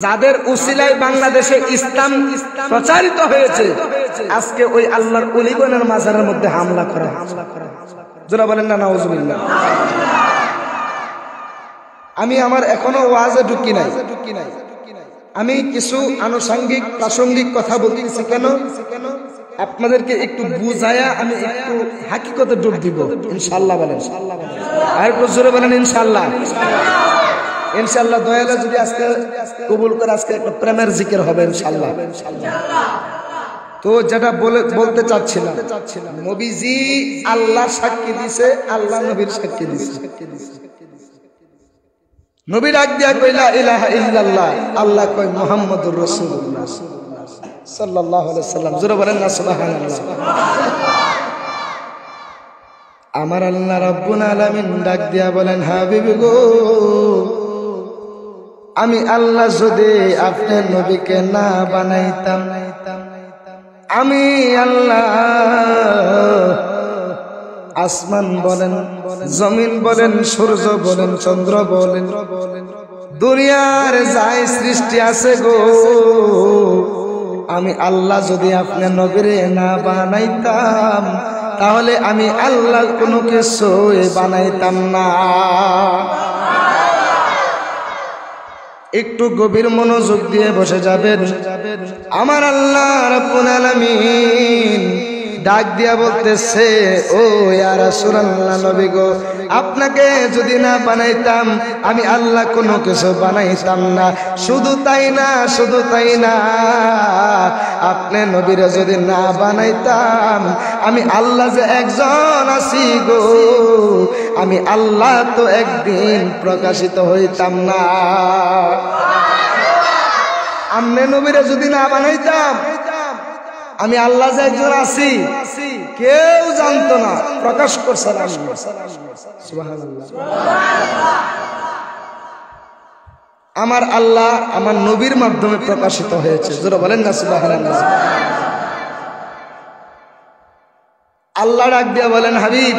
যাদের উসিলায় বাংলাদেশে ইসলাম প্রচারিত হয়েছে, আজকে ওই আল্লাহর ওলিগণের মাজারের মধ্যে হামলা করা। যারা বলেন না নাউজুবিল্লাহ। আমি আমার এখনো ওয়াজে ঢুকি নাই, আমি কিছু আনুষঙ্গিক প্রাসঙ্গিক কথা বলতেছি। কেন? আপনাদেরকে একটু বুঝায়া আমি একটু হাকিকতে ডুব দিব ইনশাআল্লাহ। বলেন আর একটু জোরে বলেন ইনশাআল্লাহ। ইনশাআল্লাহ দয়ালে যদি আজকে কবুল করে আজকে একটা প্রেমের জিকির হবে ইনশাআল্লাহ। তো যেটা বলতে চাচ্ছিলাম, নবীজি আল্লাহ সাক্ষী দিছে, আল্লাহ নবীর সাক্ষী দিছে। নবী ডাক দিয়া কইলা ইলাহা ইল্লাল্লাহ, আল্লাহ কয় মুহাম্মাদুর রাসূলুল্লাহ সাল্লাল্লাহু আলাইহি ওয়াসাল্লাম। জোরে বলেন না সুবহানাল্লাহ। আমার আল্লাহ রাব্বুল আলামিন ডাক দিয়া বলেন, হাবিবি গো, আমি আল্লাহ যদি আপনার নবীকে না বানাইতাম, আমি আল্লাহ আসমান বলেন, জমিন বলেন, সূর্য বলেন, চন্দ্র বলেন, দুনিয়ার যাই সৃষ্টি আছে গো, আমি আল্লাহ যদি আপনার নবীরে না বানাইতাম, তাহলে আমি আল্লাহ কোনো কিছু বানাইতাম না। একটু গভীর মনোযোগ দিয়ে বসে যাবেন। আমার আল্লাহ রাব্বুল আলামিন ডাক দিয়া বলতেছে, ও ইয়া রাসূলুল্লাহ, নবী গো, আপনাকে যদি না বানাইতাম, আমি আল্লাহ কোনো কিছু বানাইতাম না। শুধু তাই না, শুধু তাই না, আপনি নবীরে যদি না বানাইতাম, আমি আল্লাহ যে একজন আছি গো, আমি আল্লাহ তো একদিন প্রকাশিত হইতাম না। আপনি নবীরে যদি না বানাইতাম, আমি আল্লাহ যে একজন আছি কেউ জানতো না, প্রকাশ করছে না। সুবহানাল্লাহ। আমার আল্লাহ আমার নবীর মাধ্যমে প্রকাশিত হয়েছে। যারা বলেন না সুবহানাল্লাহ। আল্লাহ ডাক দিয়া বলেন, হাবিব,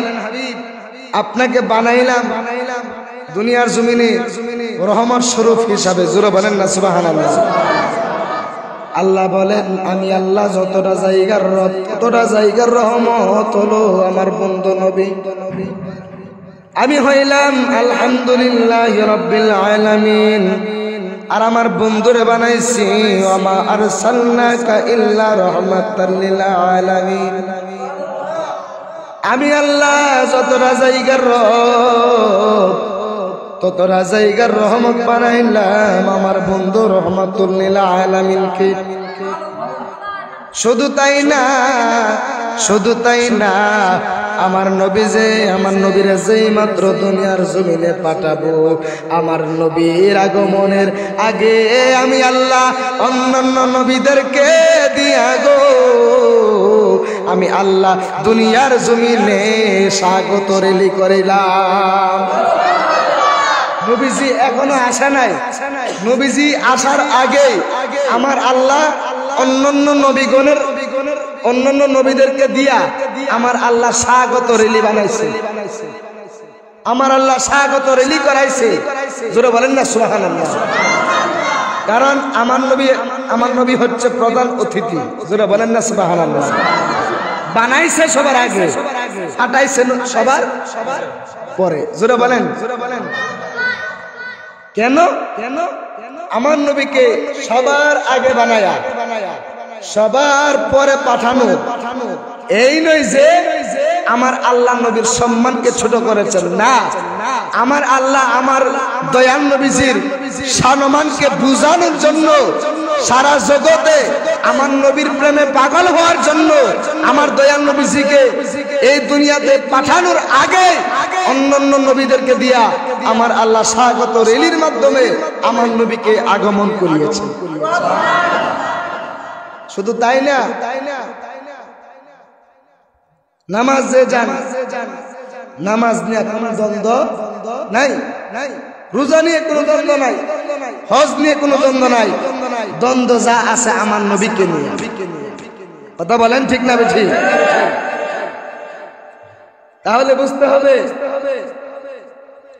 আপনাকে বানাইলাম দুনিয়ার জমিনে রহমত স্বরূপ হিসাবে। যারা বলেন না সুবহানাল্লাহ। আল্লাহ বলেন, আমি আল্লাহ যতটা জায়গার রব, ততটা জায়গার রহমত হলো আমার বন্ধু নবী। আমি হইলাম আলহামদুলিল্লাহ রাব্বিল আলামিন, আর আমার বন্ধুরে বানাইছি ওয়া আরসালনাকা ইল্লা রাহমাতাল লিল আলামিন। আমি আল্লাহ যতটা জায়গার রব, ততটা জায়গার রহমত বানাইলাম আমার বন্ধু রহমাতুল লিল আলামিনকে। শুধু তাই না, শুধু তাই না, আমার নবী যে, আমার নবীরে যেই মাত্র দুনিয়ার জমিনে পাঠাবো, আমার নবীর আগমনের আগে আমি আল্লাহ অন্যান্য নবীদেরকে দিয়া গো, আমি আল্লাহ দুনিয়ার জমিনে স্বাগত রেলি করিলাম। নবীজি এখনো আসে নাই, নবীজি আসার আগে আমার আল্লাহ অন্যান্য নবীগণের, অন্যান্য নবীদেরকে দিয়া আমার আল্লাহ স্বাগত রেলি বানাইছে, আমার আল্লাহ স্বাগত রেলি করাইছে। জোরে বলেন না সুবহানাল্লাহ। কারণ আমার নবী হচ্ছে প্রধান অতিথি। জোরে বলেন না সুবহানাল্লাহ। বানাইছে সবার আগে, পাঠাইছে সবার পরে। জোরে বলেন। কেন? আমার নবীকে সবার আগে বানায়া সবার পরে পাঠানো এই নয় যে আমার আল্লাহ নবীর সম্মানকে ছোট করেছেন, না, আমার আল্লাহ আমার দয়াল নবীজির সম্মানকে বুঝানোর জন্য, সারা জগতে আমার নবীর প্রেমে পাগল হওয়ার জন্য আমার দয়াল নবীজিকে এই দুনিয়াতে পাঠানোর আগে অন্যান্য নবীদেরকে দিয়া আমার আল্লাহ স্বাগত রেলির মাধ্যমে আমার নবীকে আগমন করিয়েছে। শুধু তাই না, নামাজ যে যান, নামাজ নিয়ে কোনো দ্বন্দ্ব নাই, রোজা নিয়ে কোনো দ্বন্দ্ব নাই, হজ নিয়ে কোনো দ্বন্দ্ব নাই, দ্বন্দ্ব যা আছে আমার নবীকে নিয়ে। কথা বলেন ঠিক না বেঠিক? তাহলে বুঝতে হবে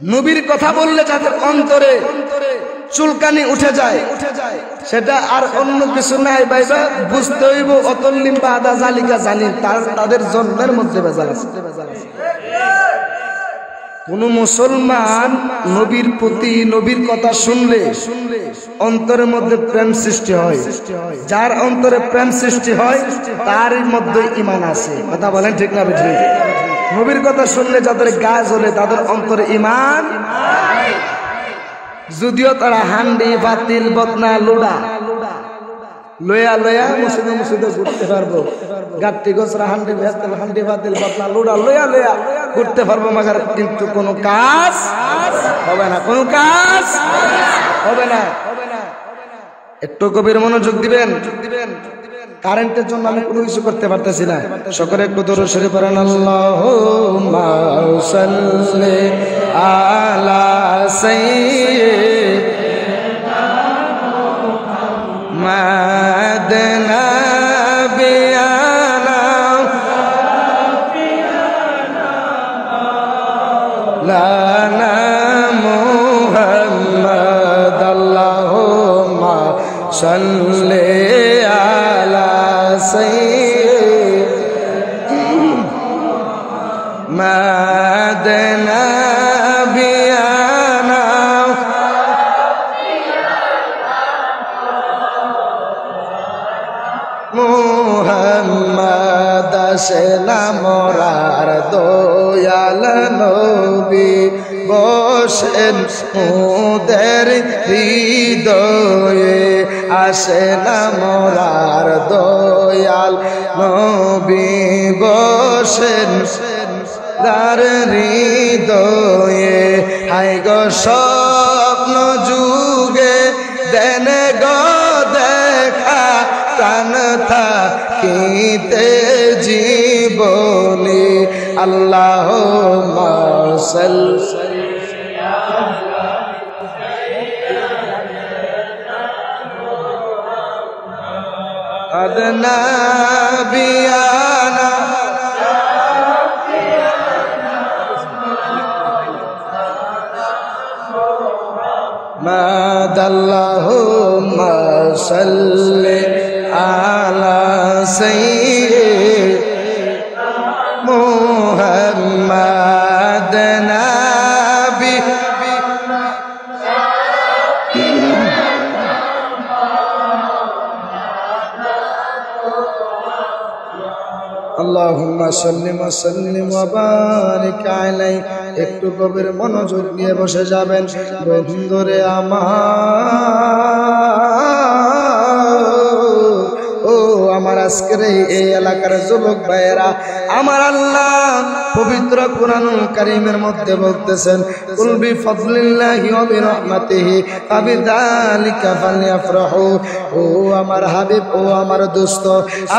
নবীর কথা বললে যাদের অন্তরে চুলকানি উঠে যায়, সেটা আর অন্য কিছু নাই ভাইবা, বুঝতে হইব অতল্লিম বা আদা জালিকা জালিম, তাদের জন্মের মধ্যে ভেজাল আছে। কোন মুসলমান নবীর প্রতি, নবীর কথা শুনলে অন্তরের মধ্যে প্রেম সৃষ্টি হয়। যার অন্তরে প্রেম সৃষ্টি হয় তার মধ্যে ঈমান আছে। কথা বলেন ঠিক না ঠিক? নবীর কথা শুনলে যাদের গা জ্বলে তাদের অন্তরে ঈমান, যদিও তারা হান্ডি বাতিল বদনা লুডা লয়া লয়া মসজিদে মসজিদে ঘুরতে পারবো, গাট্টি গোছরা হান্ডি বাতিল বদনা লুডা লয়া লয়া ঘুরতে পারবো, মাগার কিন্তু কোনো কাজ হবে না, কোনো কাজ হবে না। একটু গভীর মনোযোগ দিবেন। কারেন্টের জন্য আমি কোনো কিছু করতে পারতেছি না। সকলে একটু দরুদ শরীফ পড়েন, আল্লাহুম্মা সাল্লি আলা সাইয়্যিদিনা মুহাম্মাদ নাবিয়ানা লানা মুহাম্মাদ আল্লাহুম্মা সাল্লি মুহাম্মদ আসেনা মোরার দয়াল নবী, বসেন মোদের হৃদয়ে, আসেনা মোরার দয়াল নবী, বসেন তার হৃদয়ে। হাই গো স্বপ্ন যুগে দেন গো দেখা, প্রাণ থাকিতে জীবনে, আল্লাহুম্মা সাল্লি আলা নাবিয়ানা আল্লাহুম্মা সাল্লি আলা সাইয়্যিদিনা মুহাম্মাদ নাবি আল্লাহুম্মা সাল্লি ওয়া সাল্লিম ওয়া বারিক আলাইহি। একটু গভীর মনোযোগ নিয়ে বসে যাবেন। বন্ধুরে আমার আজকের এই এলাকার যুবক ভাইয়েরা, আমার আল্লাহ পবিত্র কুরআনুল কারীমের মধ্যে বলতেছেন, কুল বিফাদলিল্লাহি ওয়া বিরহমাতিহি ফাবিযালিকা ফালইফরাহু। ও আমার হাবিব, ও আমার দোস্ত,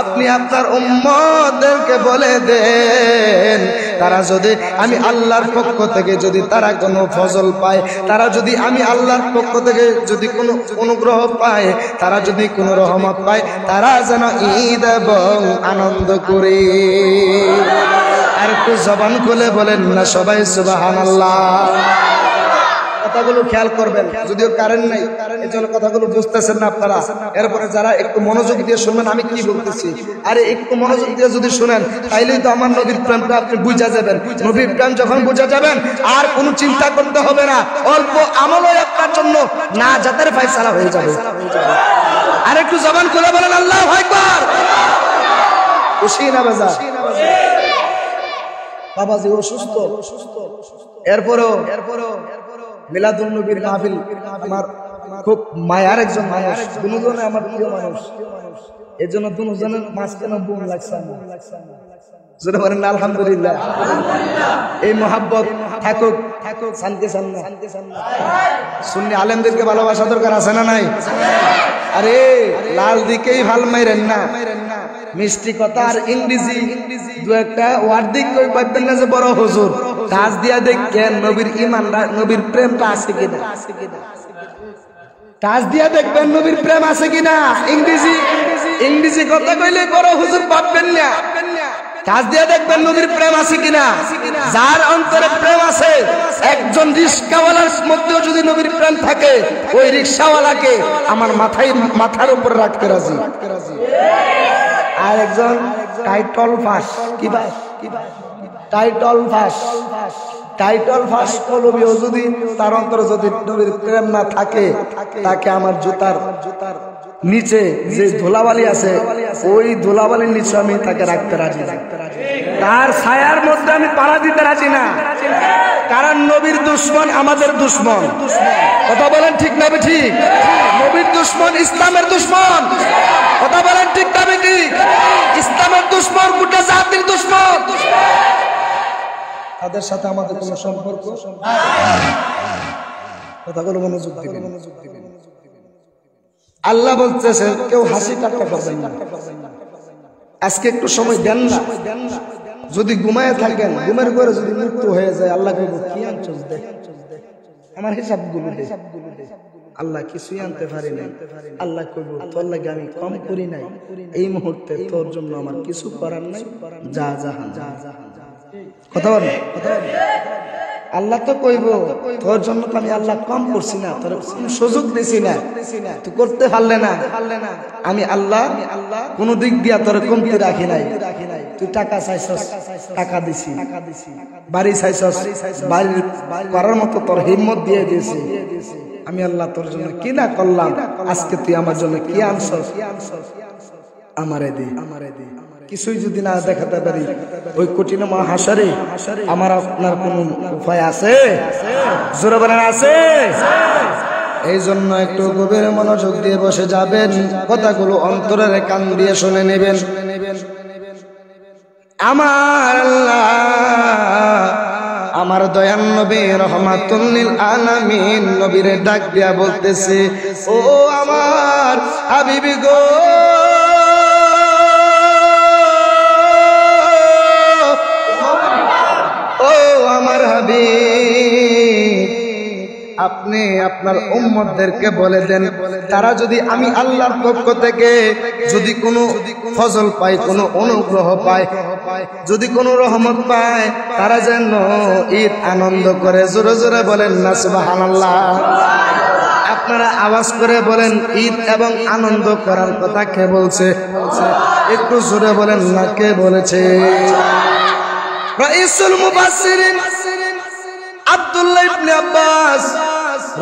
আপনি আপনার উম্মতদেরকে বলে দেন, তারা যদি আমি আল্লাহর পক্ষ থেকে যদি তারা কোনো ফজল পায়, তারা যদি আমি আল্লাহর পক্ষ থেকে যদি কোনো অনুগ্রহ পায়, তারা যদি কোনো রহমত পায়, তারা যেন ঈদ এবং আনন্দ করে। আর একটু জবান খুলে বলেন না সবাই সুবহানাল্লাহ। কথাগুলো খেয়াল করবেন, যদিও কারেন্ট নাই এই জন্য কথাগুলো বুঝতেছেন না আপনারা। এরপরে যারা একটু মনোযোগ দিয়ে শুনবেন আমি কি বলতেছি, আরে একটু মনোযোগ দিয়ে যদি শুনেন তাইলেই তো আমার নবীর প্রেমটা আপনি বুঝা যাবেন। নবীর প্রেম যখন বুঝা যাবেন আর কোনো চিন্তা করতে হবে না, অল্প আমলই আপনার জন্য না জাতের ফয়সালা হয়ে যাবে। আর একটু জবান খুলে বলেন আল্লাহু আকবার। খুশি না বাজা? বাবাজি অসুস্থ, এরপরও মিলাদুন নবীর মাহফিল আমার খুব মায়ার একজন মানুষ, দুজনে আমার প্রিয় মানুষ, এর জন্য দুজনের মাঝখানে বোন লাগছে না। আলহামদুলিল্লাহ, এই মোহাব্বত থাকুক, শান্তি সুন্নি আলেমদেরকে ভালোবাসা দরকার আছে না নাই? আরে লাল দিকেই ভাল মাইরেন না, মিষ্টি কথা আর ইংরেজি দু একটা ওয়ার্ড দিক কই পাইতেন না যে বড় হুজুর কাজ দিয়া দেখেন নবীর ঈমান, নবীর প্রেমটা আছে কিনা, কাজ দিয়া দেখবেন নবীর প্রেম আছে কিনা। ইংরেজি কথা কইলে বড় হুজুর ভাববেন না, কাজ দিয়ে দেখবেন নবীর প্রেম আছে কিনা। যার অন্তরে প্রেম আছে, একজন রিক্সাওয়ালার মধ্যেও যদি নবীর প্রেম থাকে, ওই রিক্সাওয়ালাকে আমার মাথার উপর রাখতে রাজি। আর একজন টাইটল ফাঁস, কি ভাই টাইটল ফাঁস কলবিও যদি তার অন্তরে যদি নবীর প্রেম না থাকে, তাকে আমার জুতার নিচে যে ধুলাবালি আছে, ওই ধুলাবালির নিচে আমি তাকে রাখতে রাজি না, তার ছায়ার মধ্যে আমি পাড়া দিতে রাজি না। কারণ নবীর দুশ্মন আমাদের দুশ্মন। কথা বলেন ঠিক না ঠিক? নবীর দুশ্মন ইসলামের দুশ্মন। কথা বলেন ঠিক না ঠিক? ইসলামের দুশ্মন গোটা জাতির দুশ্মন। তাদের সাথে আমাদের কোনো সম্পর্ক। কথাগুলো মনোযোগ দিবেন। আল্লাহ বলতেছে কেউ হাসি ঠাট্টা করবেন না। আজকে একটু সময় দেন না। যদি ঘুমায় থাকেন, ঘুমের ঘরে যদি মৃত্যু হয়ে যায়, আল্লাহ কইব কি আনছস দে, আমার হিসাবগুলো দে। আল্লাহ কিছুই আনতে পারি নাই। আল্লাহ কইব তোর লাগে আমি কম করি নাই, এই মুহূর্তে তোর জন্য আমার কিছু করার নাই, যা জাহান যা। কথা বলেন। আল্লাহ তো কইব তোর জন্য তো আমি আল্লাহ কম করছি না, তোর কোনো সুযোগ দিছি না, তুই করতে পারলে না। আমি আল্লাহ কোনো দিক দিয়া তোর কমতি রাখি নাই। তুই টাকা চাইছস, টাকা দিছি। বাড়ি চাইছস, বাড়ির করার মতো তোর হিম্মত দিয়ে দিয়েছি। আমি আল্লাহ তোর জন্য কি না করলাম, আজকে তুই আমার জন্য কি আনছস, আমারে দে। কিছুই যদি না দেখাতে পারি, ওই কঠিন মহাশারে আমার আপনার কোন উপায় আছে? জোরে বলেন আছে? এই জন্য একটু গভীর মনোযোগ দিয়ে বসে যাবেন, কথাগুলো অন্তরের কান দিয়ে শুনে নেবেন। আমার আল্লাহ আমার দয়ান নবী রহমাতুল লিল আলামিন নবীরে ডাক দিয়া বলতেছে, ও আমার হাবিবি গো, আমার হাবিব, আপনি আপনার উম্মতদেরকে বলে দেন, তারা যদি আমি আল্লাহর পক্ষ থেকে যদি কোনো ফজল পায়, কোনো অনুগ্রহ পায়, যদি কোনো রহমত পায়, তারা যেন ঈদ আনন্দ করে। জোরে জোরে বলেন না সুবহানাল্লাহ। আপনারা আওয়াজ করে বলেন, ঈদ এবং আনন্দ করার কথা কে বলছে? একটু জোরে বলেন না, কে বলেছে? রাইসুল মুফাসসিরিন আব্দুল্লাহ ইবনে আব্বাস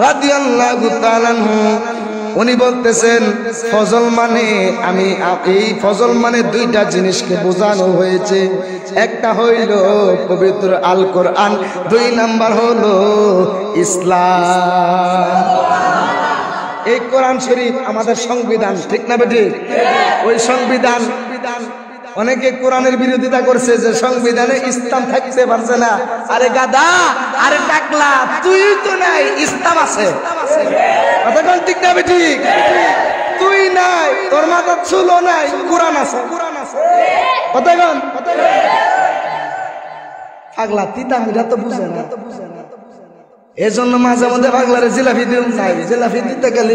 রাদিয়াল্লাহু তাআলা আনহু উনি বলতেছেন, ফজল মানে এই ফজল মানে দুইটা জিনিসকে বোঝানো হয়েছে। একটা হইল পবিত্র আল কোরআন, 2 নাম্বার হলো ইসলাম। এই কোরআন শরীফ আমাদের সংবিধান, ঠিক না বেটি? ওই সংবিধান, অনেকে কোরআনের বিরোধিতা করছে যে সংবিধানে ইসলাম থাকতে পারছে না। আরে গাদা, আরে টাকলা, তুই তো নাই, ইসলাম আছে। কথা কোন ঠিক না বেটি? তুই নাই, তোর মাথা চুলো নাই, কোরআন আছে। কথা কোন? পাগলা তিতা মিরা তো বুঝে না। এজন্য মাঝে মধ্যে পাগলারে জিলাপি দিও নাই, জিলাপি দিতে গেলে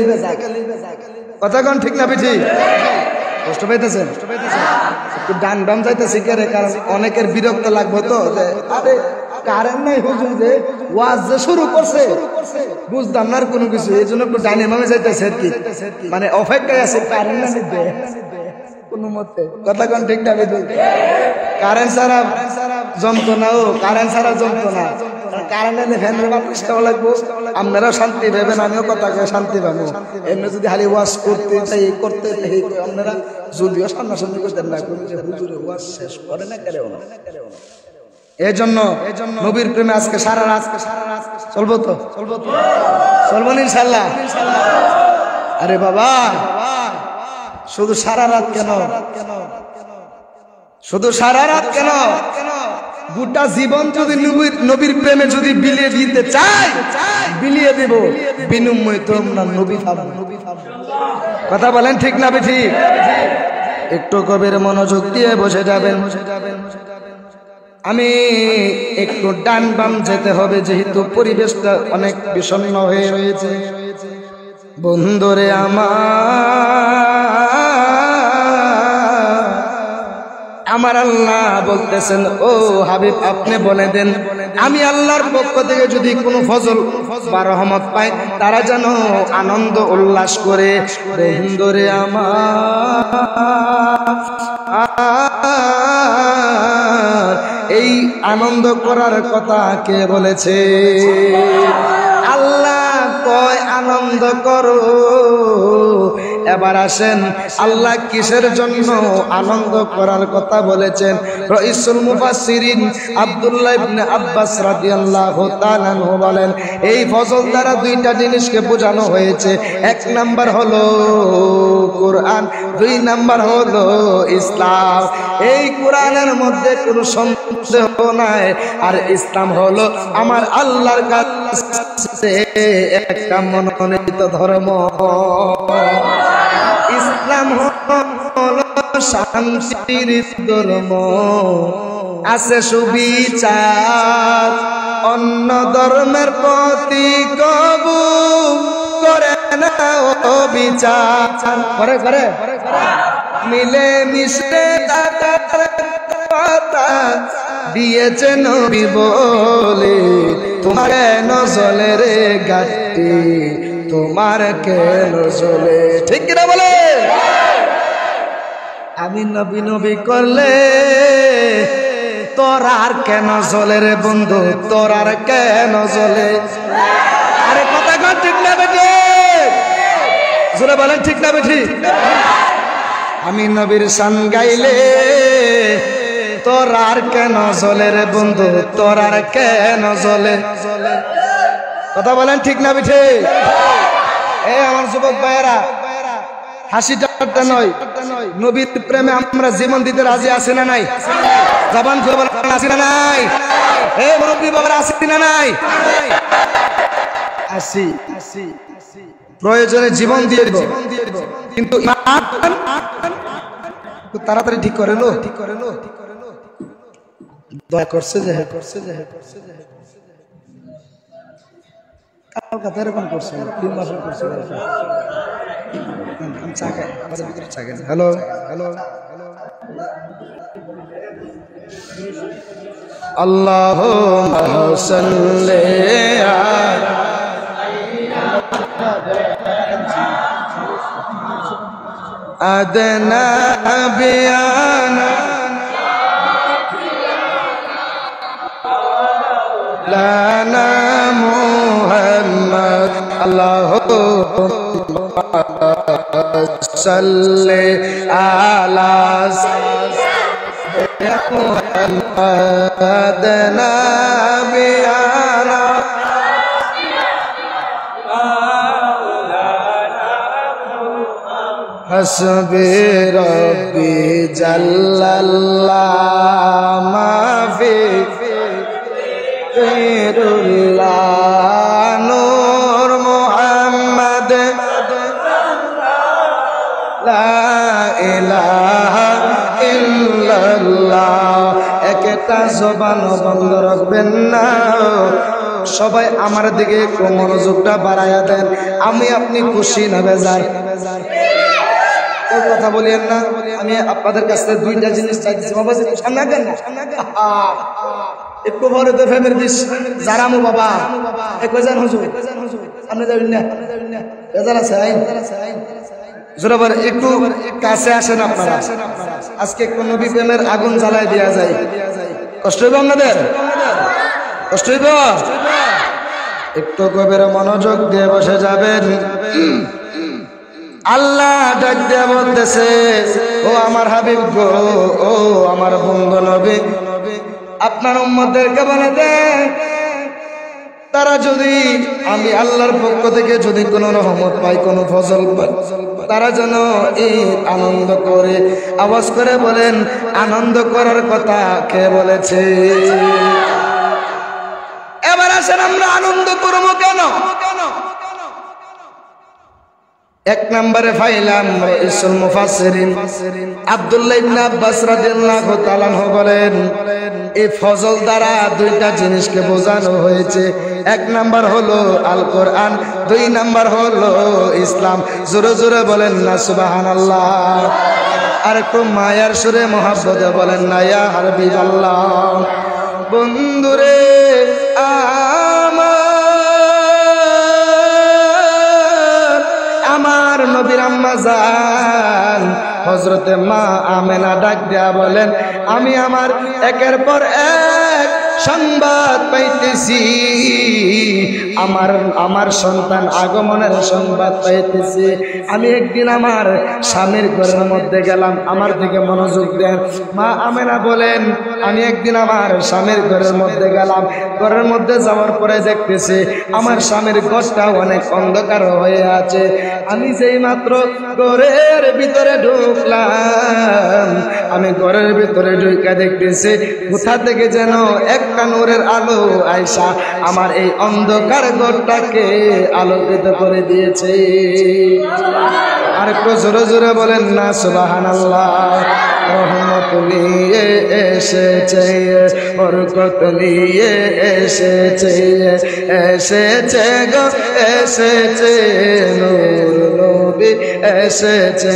কথা কোন ঠিক না বেটি? কষ্ট পাইতেছেন? একটু ডান ডান যাইতেছি কেরে, কারণ অনেকের বিরক্ত লাগবে তো, আরে কারেন্ট নাই হুজুর, যে ওয়াজ যে শুরু করছে বুঝতাম না আর কোনো কিছু, এই জন্য একটু ডাইনে মামে যাইতেছে আর কি, মানে অপেক্ষায় আছে কারেন্ট না নিতে কোনো মতে। কথা কোন ঠিক না বেটি? কারেন্ট ছাড়া যন্ত্রণা, ও কারেন্ট ছাড়া যন্ত্রণা। কারেন্ট ফ্যানের বাতাসটাও লাগবো, আপনারাও শান্তি পাবেন, আমিও কথা কয়ে শান্তি পাবো। এমনি যদি খালি ওয়াশ করতে চাই, করতে চাই, আপনারা যদিও সামনাসামনি করতেন না, যে হুজুরে ওয়াশ শেষ করে না কেন না। এই জন্য নবীর প্রেমে আজকে সারা রাত চলবো তো, চলবো ইনশাল্লাহ। আরে বাবা, শুধু সারা রাত কেন, শুধু সারা রাত কেন, গোটা জীবন যদি নবীর প্রেমে যদি বিলিয়ে দিতে চাই, বিলিয়ে দেব। বিনিময় তো আমরা নবী পাবো। কথা বলেন ঠিক না বেঠি? একটু গভীর মনোযোগ দিয়ে বসে যাবেন। আমি একটু ডান বাম যেতে হবে, যেহেতু পরিবেশটা অনেক বিষণ্ণ হয়ে রয়েছে। বন্ধুরে আমার আমার আল্লাহ বলতেছেন, ও হাবিব আপনি বলে দেন, আমি আল্লাহর পক্ষ থেকে যদি কোনো ফজল বা রহমত পাই, তারা যেন আনন্দ উল্লাস করে। বন্ধুরে আমার, এই আনন্দ করার কথা কে বলেছে? আল্লাহ কয় আনন্দ করো। এবার আসেন, আল্লাহ কিসের জন্য আনন্দ করার কথা বলেছেন? রাইসুল মুফাসসিরিন আব্দুল্লাহ ইবনে আব্বাস রাদিয়াল্লাহু তাআলা আনহু বলেন, এই ফজল দ্বারা দুইটা জিনিসকে বোঝানো হয়েছে। এক নাম্বার হলো কোরআন, দুই নাম্বার হলো ইসলাম। এই কোরআনের মধ্যে কোনো সন্দেহ নাই, আর ইসলাম হলো আমার আল্লাহর কাছে একটা মনোনীত ধর্ম। ইসলাম হলো শান্তির ধর্ম, আছে সুবিচার, অন্য ধর্মের প্রতি কবু করে না বিচার। করে করে মিলে মিশে কথা দিয়েছে নবী বলে, তোমার কেন চলে রে গাটি, তোমার কেন চলে? ঠিক কিনা বলে? আমি নবী নবী করলে তোর আর কেন চলে রে বন্ধু, তোর আর কেন চলে? আরে কথা কন ঠিক না বেঠি? জোরে বলেন ঠিক না বেঠি? আমি নবীর শান গাইলে তোর আর কেন চলে রে বন্ধু, তোর আর কেন চলে? কথা বলেন ঠিক না বেঠি? এই আমার যুবক ভাইয়েরা, হাসি ঠাট্টা নয়, নবীর প্রেমে আমরা জীবন দিতে রাজি আছি না নাই? জবান খুলে বলেন আছি না নাই? এই মুরব্বি বাবার আছি না নাই? আসি, প্রয়োজনে জীবন দিয়ে দেব, কিন্তু তাড়াতাড়ি ঠিক করে লো, দয়া করছে যে কাল কথা এরকম করছে, 3 মাস করছে। হ্যালো হ্যালো, আল্লাহুম্মা সাল্লি আলা আদনা বিয়ানা লানা মুহাম্মদ, আল্লাহুম্মা সাল্লি আলা মুহাম্মদ নাবিয়ানা হাসবি রব্বি জাল্লাল্লাহ মা ফি গয়রুল্লাহ নূর মুহাম্মদ লা ইলাহা ইল্লাল্লাহ। একটা জবান বন্ধ রাখবেন না, সবাই আমার দিকে একটু মনোযোগটা বাড়াইয়া দেন। আমি আপনি খুশি না বেজার? কথা বলিয়েন না। আমি আপনাদের কাছ থেকে দুইটা জিনিস চাইতেছি, বাবা সামনে একটু বড় তো ফ্যামিলি দিস জারামু বাবা একজন হুজুর আপনি যাবেন না, বেজার আছে জোরাবার একটু কাছে আসেন আপনারা। আজকে একটু নবী প্রেমের আগুন জ্বালায় দেওয়া যায়। কষ্ট হইব আপনাদের? কষ্ট হইব? একটু গভীর মনোযোগ দিয়ে বসে যাবেন। আল্লাহ ডাক দিয়ে বলতেছে, ও আমার হাবিব গো, ও আমার বন্ধু নবী, আপনার উম্মতদেরকে বলে দেন, তারা যদি আমি আল্লাহর পক্ষ থেকে যদি কোনো রহমত পাই, কোনো ফজল পাই, তারা যেন এই আনন্দ করে। আওয়াজ করে বলেন, আনন্দ করার কথা কে বলেছে? এবার আসেন, আমরা আনন্দ করবো কেন? এক নম্বরে ফাইলাম রাইসুল মুফাসসিরিন আব্দুল্লাহ ইবনে আব্বাস রাদিয়াল্লাহু তাআলা আনহু বলেন, এই ফজল দ্বারা দুইটা জিনিসকে বোঝানো হয়েছে। এক নাম্বার হলো আল কোরআন, দুই নাম্বার হলো ইসলাম। জোরে জোরে বলেন না সুবহানাল্লাহ। আর একটু মায়ার সুরে মহাব্বতে বলেন না ইয়া হাবিবাল্লাহ। বন্ধুরে আমার নবীর আম্মা জান হযরতে মা আমেনা ডাক দেয়া বলেন, আমি আমার একের পর এক সংবাদ পাইতেছি, আমার সন্তান আগমনের সংবাদ পাইতেছি। আমি একদিন আমার স্বামীর ঘরের মধ্যে গেলাম, আমার দিকে মনোযোগ দেন। মা আমেনা বলেন, আমি একদিন আমার স্বামীর ঘরের মধ্যে গেলাম, ঘরের মধ্যে যাওয়ার পরে দেখতেছি আমার স্বামীর ঘরটা অনেক অন্ধকার হয়ে আছে। আমি যেই মাত্র ঘরের ভিতরে ঢুকলাম, আমি ঘরের ভিতরে ঢুকে দেখতেছি কোথা থেকে যেন একটা নূরের আলো আয়সা আমার এই অন্ধকার ঘরটাকে আলোকিত করে দিয়েছে। আর একটু জোরে জোরে বলেন না সুবহানাল্লাহ। রহমত নিয়ে এসেছে, বরকত নিয়ে এসেছে, এসেছে গো এসেছে নূর নবী এসেছে,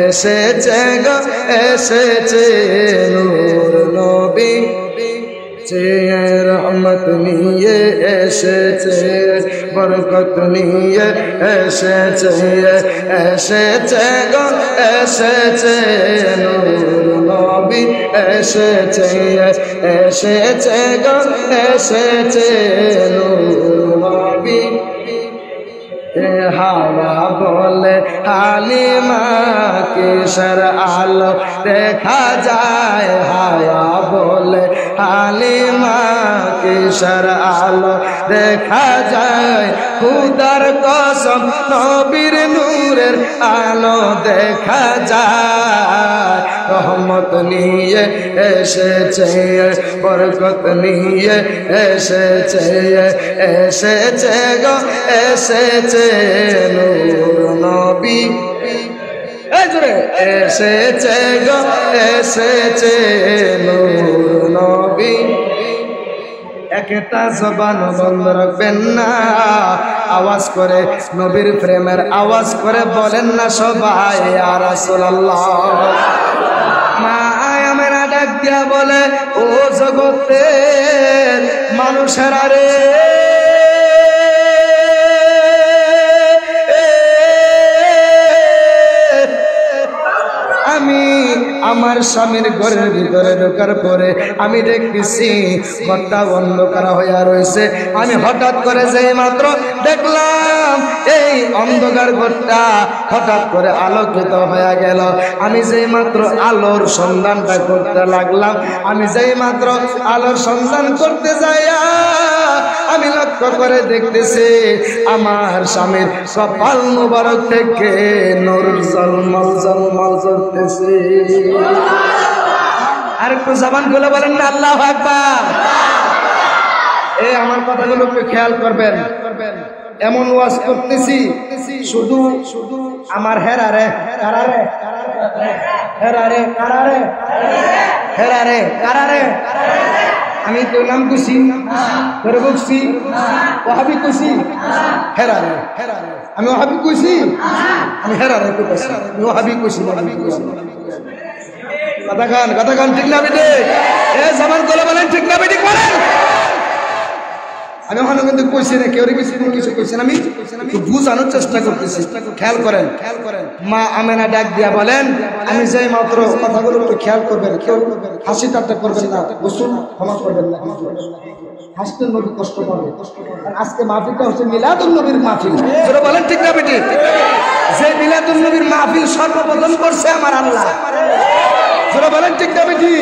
এসেছে গো এসেছে নূর নবী, রহমত নিয়ে এসেছে, বরকত নিয়ে এসেছে, এসেছে গো এসেছে নূর নবী এসেছে, এসেছে গো এসেছে নূর নবী। হাওয়া বলে হালিমা কিসের আলো দেখা যায়, হাওয়া বলে হালিমা কিসের আলো দেখা যায়, খুদার কসম নবীর নূরের আলো দেখা যায়। রহমত নিয়ে এসেছে, বরকত নিয়ে এসেছে, এসেছে গো এসেছে নূর নবী, এসেছে গো এসেছে নূর নবী। একটা জবান বন্ধ রাখবেন না, আওয়াজ করে নবীর প্রেমের আওয়াজ করে বলেন না সবাই ইয়া রাসূলুল্লাহ। মা আমেনা ডাক দিয়া বলে, ও জগতের মানুষেরা রে, আমি আমার স্বামীর ঘরের ভিতরে ঢোকার পরে আমি দেখতেছি ঘরটা অন্ধকার হইয়া রয়েছে। আমি হঠাৎ করে যেই মাত্র দেখলাম এই অন্ধকার ঘরটা হঠাৎ করে আলোকিত হয়ে গেল। আমি যেই মাত্র আলোর সন্ধানটা করতে লাগলাম, আমি যেই মাত্র আলোর সন্ধান করতে যাইয়া আমি লক্ষ্য করে দেখতেছি আমার স্বামীর কপাল মুবারক থেকে নূর ঝলমল ঝলমল ঝরতেছে। আর একটু জবান খুলে বলেন না আল্লাহু আকবার। এই আমার কথাগুলো একটু খেয়াল করবেন। এমন ওয়াজ করতেছি শুধু শুধু আমার হেরারে কারারে হেরারে কারারে হেরারে কারারে আমি তোর নাম খুশি তোরে বকছি ওহাবি খুশি হেরারে হেরারে আমি ওহাবি খুশি আমি হেরারে খুশি আমি ওহাবি খুশি কথা গান ঠিক না বেটে এ জবান গলা বলেন ঠিক না বেটে করেন। আমি ওখানে কিন্তু কইছি না কেউ কিছু কইছেন, আমি বুঝানোর চেষ্টা করতেছি, খেয়াল করেন। মা আমেনা ডাক দিয়া বলেন, আমি যেই মাত্র কথাগুলো একটু খেয়াল করবেন, কেউ হাসি ঠাট্টা করবেন না, গোসল ক্ষমা করবেন না, হাসতে নবী কষ্ট পাবে। আজকে মাহফিলটা হচ্ছে মিলাদুন নবীর মাহফিল, যেটা বলেন ঠিক না বেটি? যে মিলাদুন নবীর মাহফিল সর্বপ্রথম করছে আমার আল্লাহ, যেটা বলেন ঠিক না বেটি?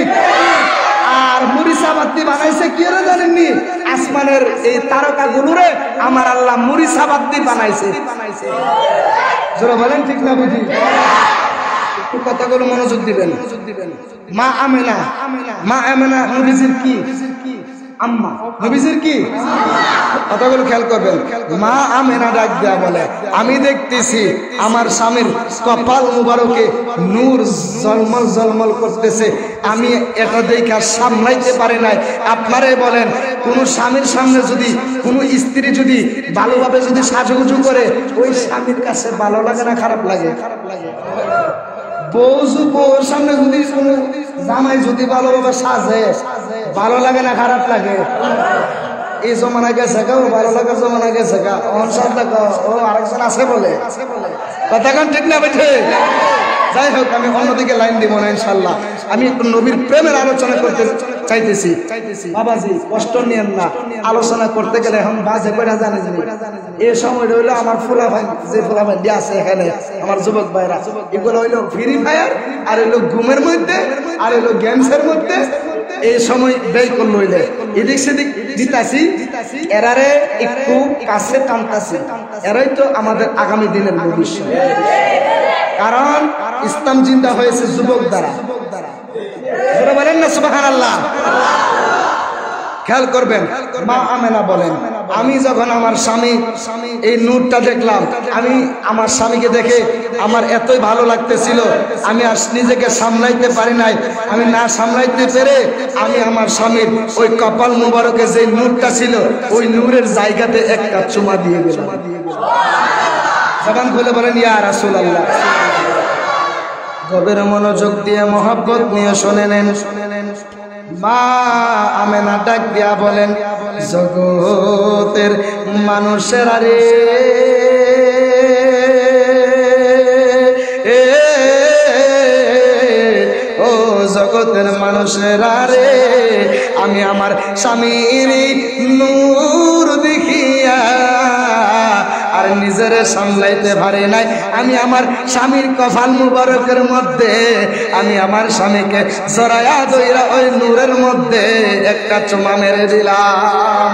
আর মুরিসাবাতি বানাইছে কি রে জানেননি? আসমানের এই তারকা গুলোরে আমার আল্লাহ মুরিসাবাতি বানাইছে। যারা বলেন ঠিক না বুঝি, একটু কথাগুলো মনোযোগ দিবেন। মা আমেনা নবীজির কি আম্মা, নবীজির কি কথাগুলো খেয়াল করবেন। মা আমেনা ডাক দেয়া বলে, আমি দেখতেছি আমার স্বামীর কপাল মুবারকে নূর ঝলমল ঝলমল করতেছে। আমি এটা দেখে সামলাইতে পারি নাই। আপনারে বলেন, কোন স্বামীর সামনে যদি কোন স্ত্রী যদি ভালোভাবে যদি সাজুগুজু করে, ওই স্বামীর কাছে ভালো লাগে না খারাপ লাগে? বউর সামনে যদি কোনো জামাই যদি ভালোভাবে সাজে, ভালো লাগে না খারাপ লাগে? এই জমানা গেছে গা, ভালো লাগার জমানা গেছে গা। অনসার দেখো ও আরেকজন আছে বলে কথা কান ঠিক না বেঠে? যাই হোক, আমি অন্যদিকে লাইন দিব না ইনশাল্লাহ। আমি একটু নবীর প্রেমের আলোচনা করতে চাইতেছি। বাবাজি কষ্ট নিয়েন না, আলোচনা করতে গেলে এখন বাজে কয়টা জানে এই সময় হইলো আমার ফুলা ভাই, যে ফুলা ভাই দিয়ে আছে এখানে আমার যুবক ভাইরা, এগুলো হইলো ফ্রি ফায়ার, আর হইলো ঘুমের মধ্যে, আর হইলো গেমসের মধ্যে এই সময় ব্যয় করলো। হইলে এদিক সেদিক দিতাছি, এরারে একটু কাছে টানতাছি। এরাই তো আমাদের আগামী দিনের ভবিষ্যৎ। কারণ ইসলাম জিন্দা হয়েছে যুবক দ্বারা। বলেন না সুবহানাল্লাহ। খেয়াল করবেন, মা আমেনা বলেন, আমি যখন আমার স্বামী এই নূরটা দেখলাম, আমি আমার স্বামীকে দেখে আমার এতই ভালো লাগতেছিল, আমি আর নিজেকে সামলাইতে পারি নাই। আমি না সামলাইতে পেরে আমি আমার স্বামীর ওই কপাল মুবারকে যে নূরটা ছিল, ওই নূরের জায়গাতে একটা চুমা দিয়ে গেলাম। জবান খুলে বলেন ইয়া রাসূলুল্লাহ। গভীর মনোযোগ দিয়ে মহব্বত নিয়ে শুনে নেন। মা আমেনা ডাক দিয়া বলেন, জগতের মানুষেরা রে, ও জগতের মানুষেরা রে, আমি আমার স্বামীর নূর দেখিয়া আর নিজের সামলাইতে পারি নাই। আমি আমার স্বামীর কপাল মুবারকের মধ্যে আমি আমার স্বামীকে জড়ায়া ধইরা ওই নূরের মধ্যে একটা চুমা মেরে দিলাম।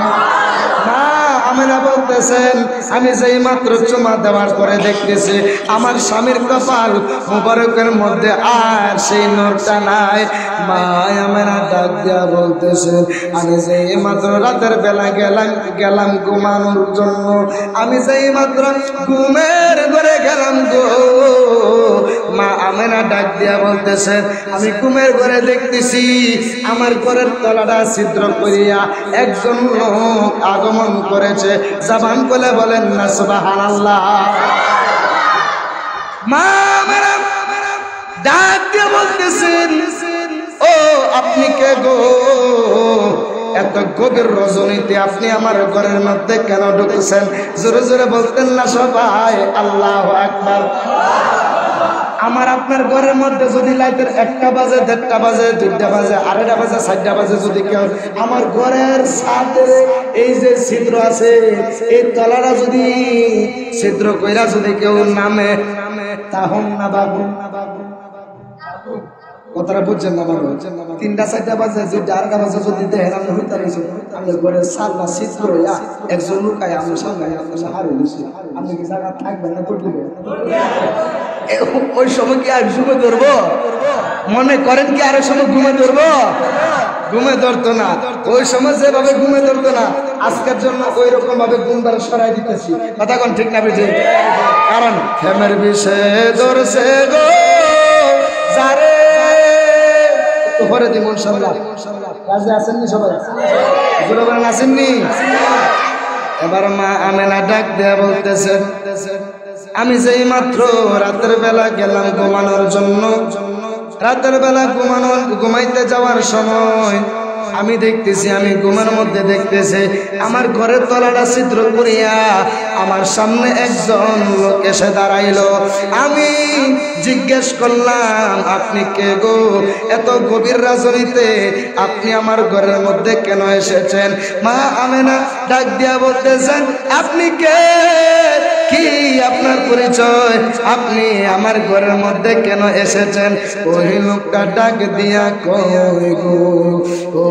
মা আমেনা বলতেছেন, আমি যেই মাত্র চুমা দেওয়ার পরে দেখতেছি আমার স্বামীর কপাল মুবারকের মধ্যে আর সেই নূরটা নাই। মা আমেনা ডাক দিয়া বলতেছেন, আমি যেই মাত্র রাতের বেলা গেলাম ঘুমানোর জন্য, আমি যেই মাত্র ঘুমের ঘরে গেলাম গো। মা আমেনা ডাক দিয়া বলতেছেন, আমি ঘুমের ঘরে দেখতেছি আমার ঘরের তলাটা ছিদ্র করিয়া একজন লোক আগমন করেছে। জবান বলে বলেন না সুবহানাল্লাহ। মা আমেনা ডাক দিয়া বলতেছেন, ও আপনি কে গো? এত গভীর রজনীতে আপনি আমার ঘরের মধ্যে কেন ঢুকছেন? জোরে জোরে বলতেন না সবাই আল্লাহু আকবার। আমার আপনার ঘরের মধ্যে যদি লাইটের 1টা বাজে, 1:30টা বাজে, 2টা বাজে, 2:30টা বাজে, 4টা বাজে, যদি কেউ আমার ঘরের ছাদের এই যে ছিদ্র আছে এই তলাটা যদি ছিদ্র কইরা যদি কেউ নামে, তাহলে না বাবু কথাটা বুঝছেন না বাবু? 3টা 4টা বাজে, 2টা 2:30টা বাজে যদি দেখেন আপনি হইতে রয়েছেন, আমি ঘরের সাল্লা ছিদ্র হইয়া একজন লুকায় আমি সামনে হারিয়ে দিচ্ছি, আপনি কি জায়গা থাকবেন না? করবেন ওই সময় কি আর ঘুমে ধরবো? মনে করেন কি আর ওই সময় ঘুমে ধরবো? ঘুমে ধরতো না। ওই সময় যেভাবে ঘুমে ধরতো না, আজকের জন্য ওই রকম ভাবে ঘুমবার সরাই দিতেছি। কথা কোন ঠিক না বুঝি? কারণ হেমের বিষে ধরছে গো যারে পরে দিব ইনশাআল্লাহ। কাজে আসেননি সবাই? জোরে বলেন আসেননি? এবার মা আমেনা ডাক দেয়া বলতেছে, আমি যেই মাত্র রাতের বেলা গেলাম ঘুমানোর জন্য, রাতের বেলা ঘুমাইতে যাওয়ার সময় আমি দেখতেছি, আমি ঘুমের মধ্যে দেখতেছি আমার ঘরের তলাটা ছিদ্র করিয়া আমার সামনে একজন লোক এসে দাঁড়াইলো। আমি জিজ্ঞেস করলাম, আপনি কে গো? এত গভীর রাজনীতে আপনি আমার ঘরের মধ্যে কেন এসেছেন? মা আমেনা ডাক দিয়া বলতেছেন, আপনি কে? কি আপনার পরিচয়? আপনি আমার ঘরের মধ্যে কেন এসেছেন? ওই লোকটা ডাক দিয়া কই গো, ও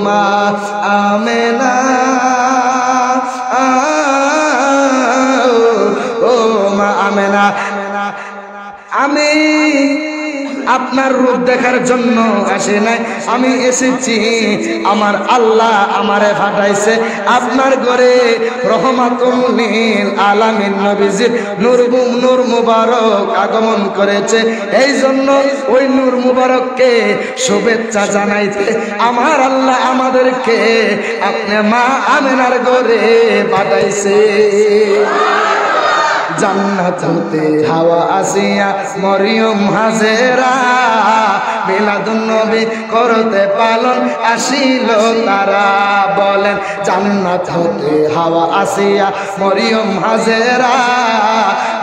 মা আমেনা, ও মা আমেনা, আমি আপনার রূপ দেখার জন্য আসি নাই, আমি এসেছি আমার আল্লাহ আমারে পাঠাইছে আপনার ঘরে রহমাতুল লিল আলামিন নবীজির নূর মুবারক আগমন করেছে। এই জন্য ওই নূর মুবারককে শুভেচ্ছা জানাইতে আমার আল্লাহ আমাদেরকে আপনি মা আমেনার ঘরে পাঠাইছে। জান্নাত হতে হাওয়া আসিয়া মরিয়ম হাজেরা মিলাদুন নবী করতে পালন আসিল তারা বলেন জান্নাত হতে হাওয়া আসিয়া মরিয়ম হাজেরা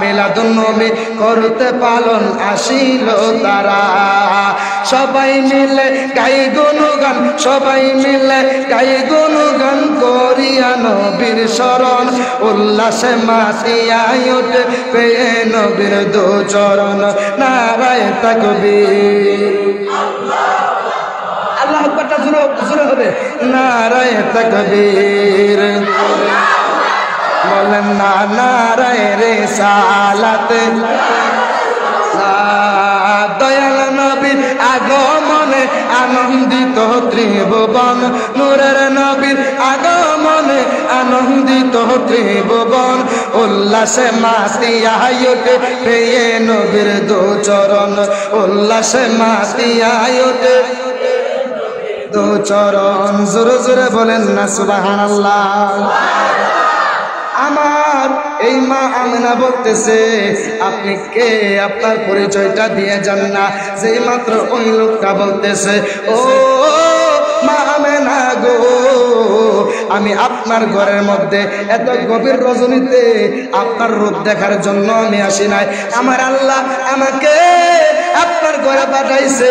মিলাদুন নবী করতে পালন আসিল তারা সবাই মিলে গাই গুণগান সবাই মিলে গাই গুণগান করিয়া নবীর শরণ উল্লাসে মাতিয়া ওঠে পেয়ে নবীর দু চরণ নারায়ে তাকবীর আল্লাহু আকবার জোরে হবে নারায়ে তাকবীর বলেন না নারায়ে রিসালাত দয়াল নবীর আগমনে আনন্দিত ত্রিভুবন নূরের নবীর আগমনে আনন্দিত ত্রিভুবন উল্লাসে মাতিয়া ওঠে পেয়ে নবীর দু চরণ উল্লাসে মাতিয়া ওঠে দু চরণ জোরে জোরে বলেন না সুবহানাল্লাহ আমার এই মা আমেনা বলতেছে আপনি কে আপনার পরিচয়টা দিয়ে যান না যেই মাত্র ওই লোকটা বলতেছে ও মা আমেনা গো আমি আপনার ঘরের মধ্যে এত গভীর রজনীতে আপনার রূপ দেখার জন্য আমি আসি নাই আমার আল্লাহ আমাকে আপনার ঘরে পাঠাইছে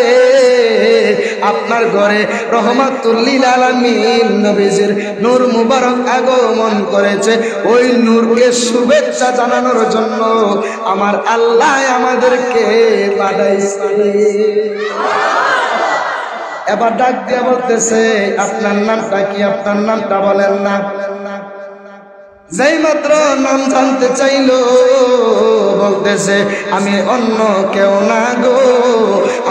আপনার ঘরে রহমাতুল লিল আলামিন নবীজির নূর মুবারক আগমন করেছে ওই নূরকে শুভেচ্ছা জানানোর জন্য আমার আল্লাহ আমাদেরকে পাঠাইছে এবার ডাক দিয়ে বলতেছে আপনার নামটা কি আপনার নামটা বলেন না যেই মাত্র নাম জানতে চাইলো বলতেছে আমি অন্য কেউ না গো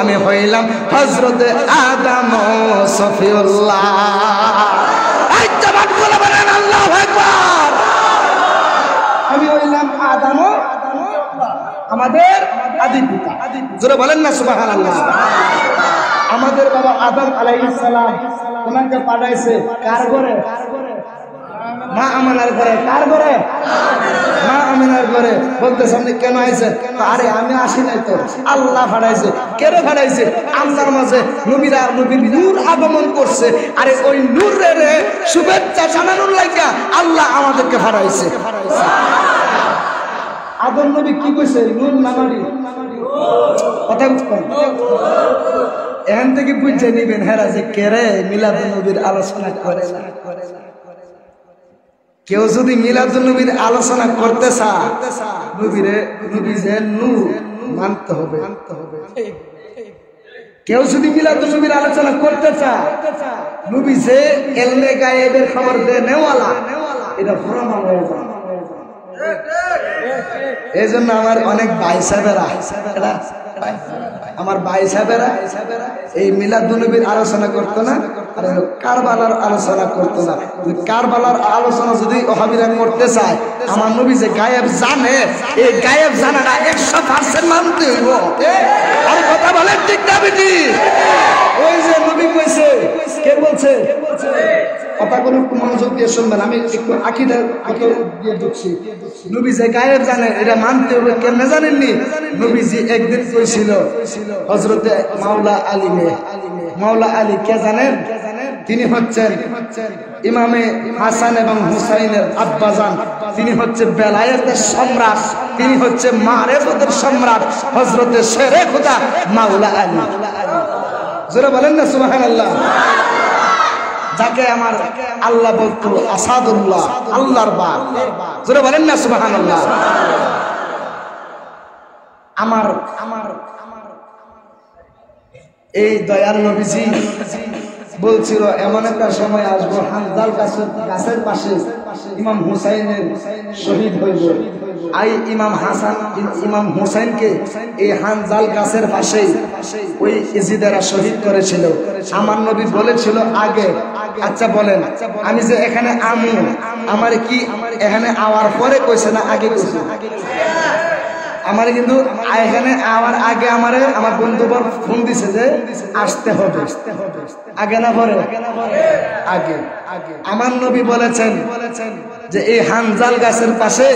আমি হইলাম হযরতে আদম সফিউল্লাহ আল্লাহু আকবার আমি হইলাম আদম আমাদের আদি পিতা জোরে বলেন না সুবহানাল্লাহ আমাদের বাবা আদম আলাইহিস সালাম ওনাকে পাঠাইছে কার ঘরে মা আমেনার ঘরে কার ঘরে মা আমেনার ঘরে বলতেছে আপনি কেন আইছেন আরে আমি আসি নাই তো আল্লাহ পাঠাইছে কেন পাঠাইছে আল্লাহর মাঝে নবীর নূর আগমন করছে আরে ওই নূরের শুভেচ্ছা জানানোর লাগা আল্লাহ আমাদেরকে পাঠাইছে আদম নবী কি কইছে নূর নামারি কথা এখান থেকে বুঝে নিবেন হেরা যে কেরে মিলাদুন নবীর আলোচনা করে না কেউ যদি মিলাদুন নবীর আলোচনা করতে চায় নবী যে নূর মানতে হবে কেউ যদি মিলাদুন নবীর আলোচনা করতে চায় নবী যে ইলমে গায়েবের খবর দেয় নেওয়ালা এটা প্রমাণ হয়ে যায় এই জন্য আমার অনেক ভাই সাহেবেরা আমার ভাই সাহেবেরা এই মিলাদুন নবীর আলোচনা করতো না আর কারবালার আলোচনা করতো না কারবালার আলোচনা যদি ওহাবিরা করতে চায় আমার নবী যে গায়েব জানে এই গায়েব জানাটা 100% মানতে হইব আর কথা বলেন ঠিক না বেটি ওই যে নবী কইছে কে বলছে কথা কোনো মনোযোগ দিয়ে শুনবেন আমি একটু আকীদা দিয়ে ঢুকছি নবী যে গায়েব জানে এটা মানতে হবে কেমনে জানেননি নবীজি একদিন কইছিল হযরতে মাওলা আলী কে জানেন তিনি হচ্ছেন ইমামে হাসান এবং হুসাইনের আব্বাজান তিনি হচ্ছে বেলায়েতের সম্রাট তিনি হচ্ছে মারেফতের সম্রাট হযরতে শেরে খোদা মাওলা আলী জোরে বলেন না সুবহানাল্লাহ যাকে আমার আল্লাহ বলতো আসাদুল্লাহ আল্লাহর বাগ জোরে বলেন না সুবহানাল্লাহ আমার এই দয়াল নবীজি বলছিল এমন একটা সময় আসবো হানজাল গাছের পাশে ইমাম হুসাইনের শহীদ হইব আই ইমাম হুসাইনকে এই হানজাল গাছের পাশে ওই ইজিদেরা শহীদ করেছিল আমার নবী বলেছিল আগে আচ্ছা বলেন আমি যে এখানে আমার কি এখানে আওয়ার পরে কইছে না আগে কইছে আমার কিন্তু এখানে আমার আগে আমার বন্ধু ফোন দিছে যে আসতে হবে আগে না পরে আগে আমার নবী বলেছেন যে এই হানজাল গাছের পাশে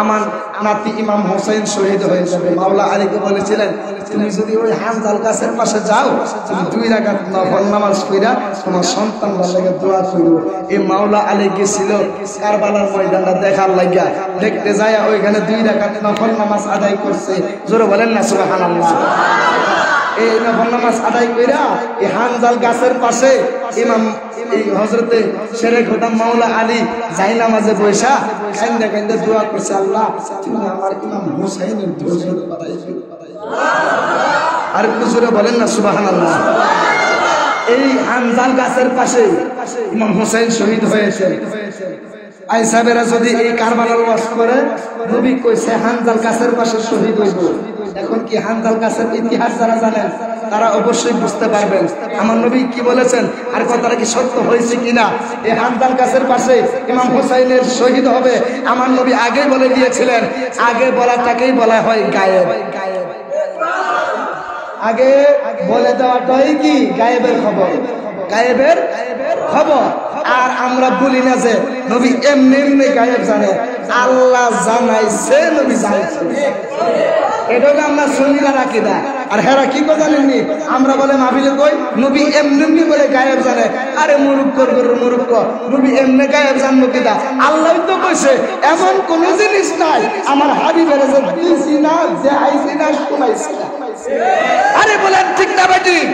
আমার নাতি ইমাম হোসেন শহীদ হয়ে যাবে। মাওলা আলীকে বলেছিলেন তুমি যদি ওই হানজাল গাছের পাশে যাও, তুমি 2 রাকাত নফল নামাজ পড়া তোমার সন্তান লাগে দোয়া করো। এই মাওলা আলী গেছিল কারবালার ময়দানটা দেখার লাগিয়া, দেখতে যায় ওইখানে 2 রাকাত নফল নামাজ আদায় করছে। জোরে বলেন না সুবহানাল্লাহ। এই নফল নামাজ আদায় কইরা এই হানজাল গাছের পাশে ইমাম এই হযরতে শেরে খোদা মাওলা আলী যাই নামাজে বৈশা কান্দে কান্দে দোয়া করছে, আল্লাহ তুমি আমার ইমাম হোসেনের ধৈর্য বাড়াই দিও। আর একটু জোরে বলেন না সুবহানাল্লাহ। এই হানজাল গাছের পাশে ইমাম হোসেন শহীদ হয়েছে। আই সাহেবেরা যদি এই কারবালার ওয়াজ করে, নবী কইছে হানজাল গাছের পাশে শহীদ হইব। এখন কি হানজাল গাছের ইতিহাস যারা জানেন তারা অবশ্যই বুঝতে পারবেন আমার নবী কি বলেছেন আর কথাটা কি সত্য হয়েছে কিনা। এই হানজাল গাছের পাশে ইমাম হোসেনের শহীদ হবে আমার নবী আগে বলে দিয়েছিলেন। আগে বলাটাকেই বলা হয় গায়েব। আগে বলে দেওয়াটাই কি গায়েবের খবর, গায়েবের খবর। আর আমরা বলি না যে নবী এমনি এমনি গায়েব জানে, আল্লাহ জানাইছে, নবী জানাইছে। এটাকে আমরা সুন্নিরা রাখি না। আর হেরা কি কথা জানেননি, আমরা বলে মাহফিলে কই নবী এমনি এমনি বলে গায়েব জানে। আরে মুরুক্ষ মুরুক্ষ, নবী এমনি গায়েব জানবো কিনা? আল্লাহ তো কইছে এমন কোন জিনিস নাই আমার হাবিবের যে দিছি না, যে আইছি না, শোনাইছি না। আরে বলেন ঠিক না ভাই? ঠিক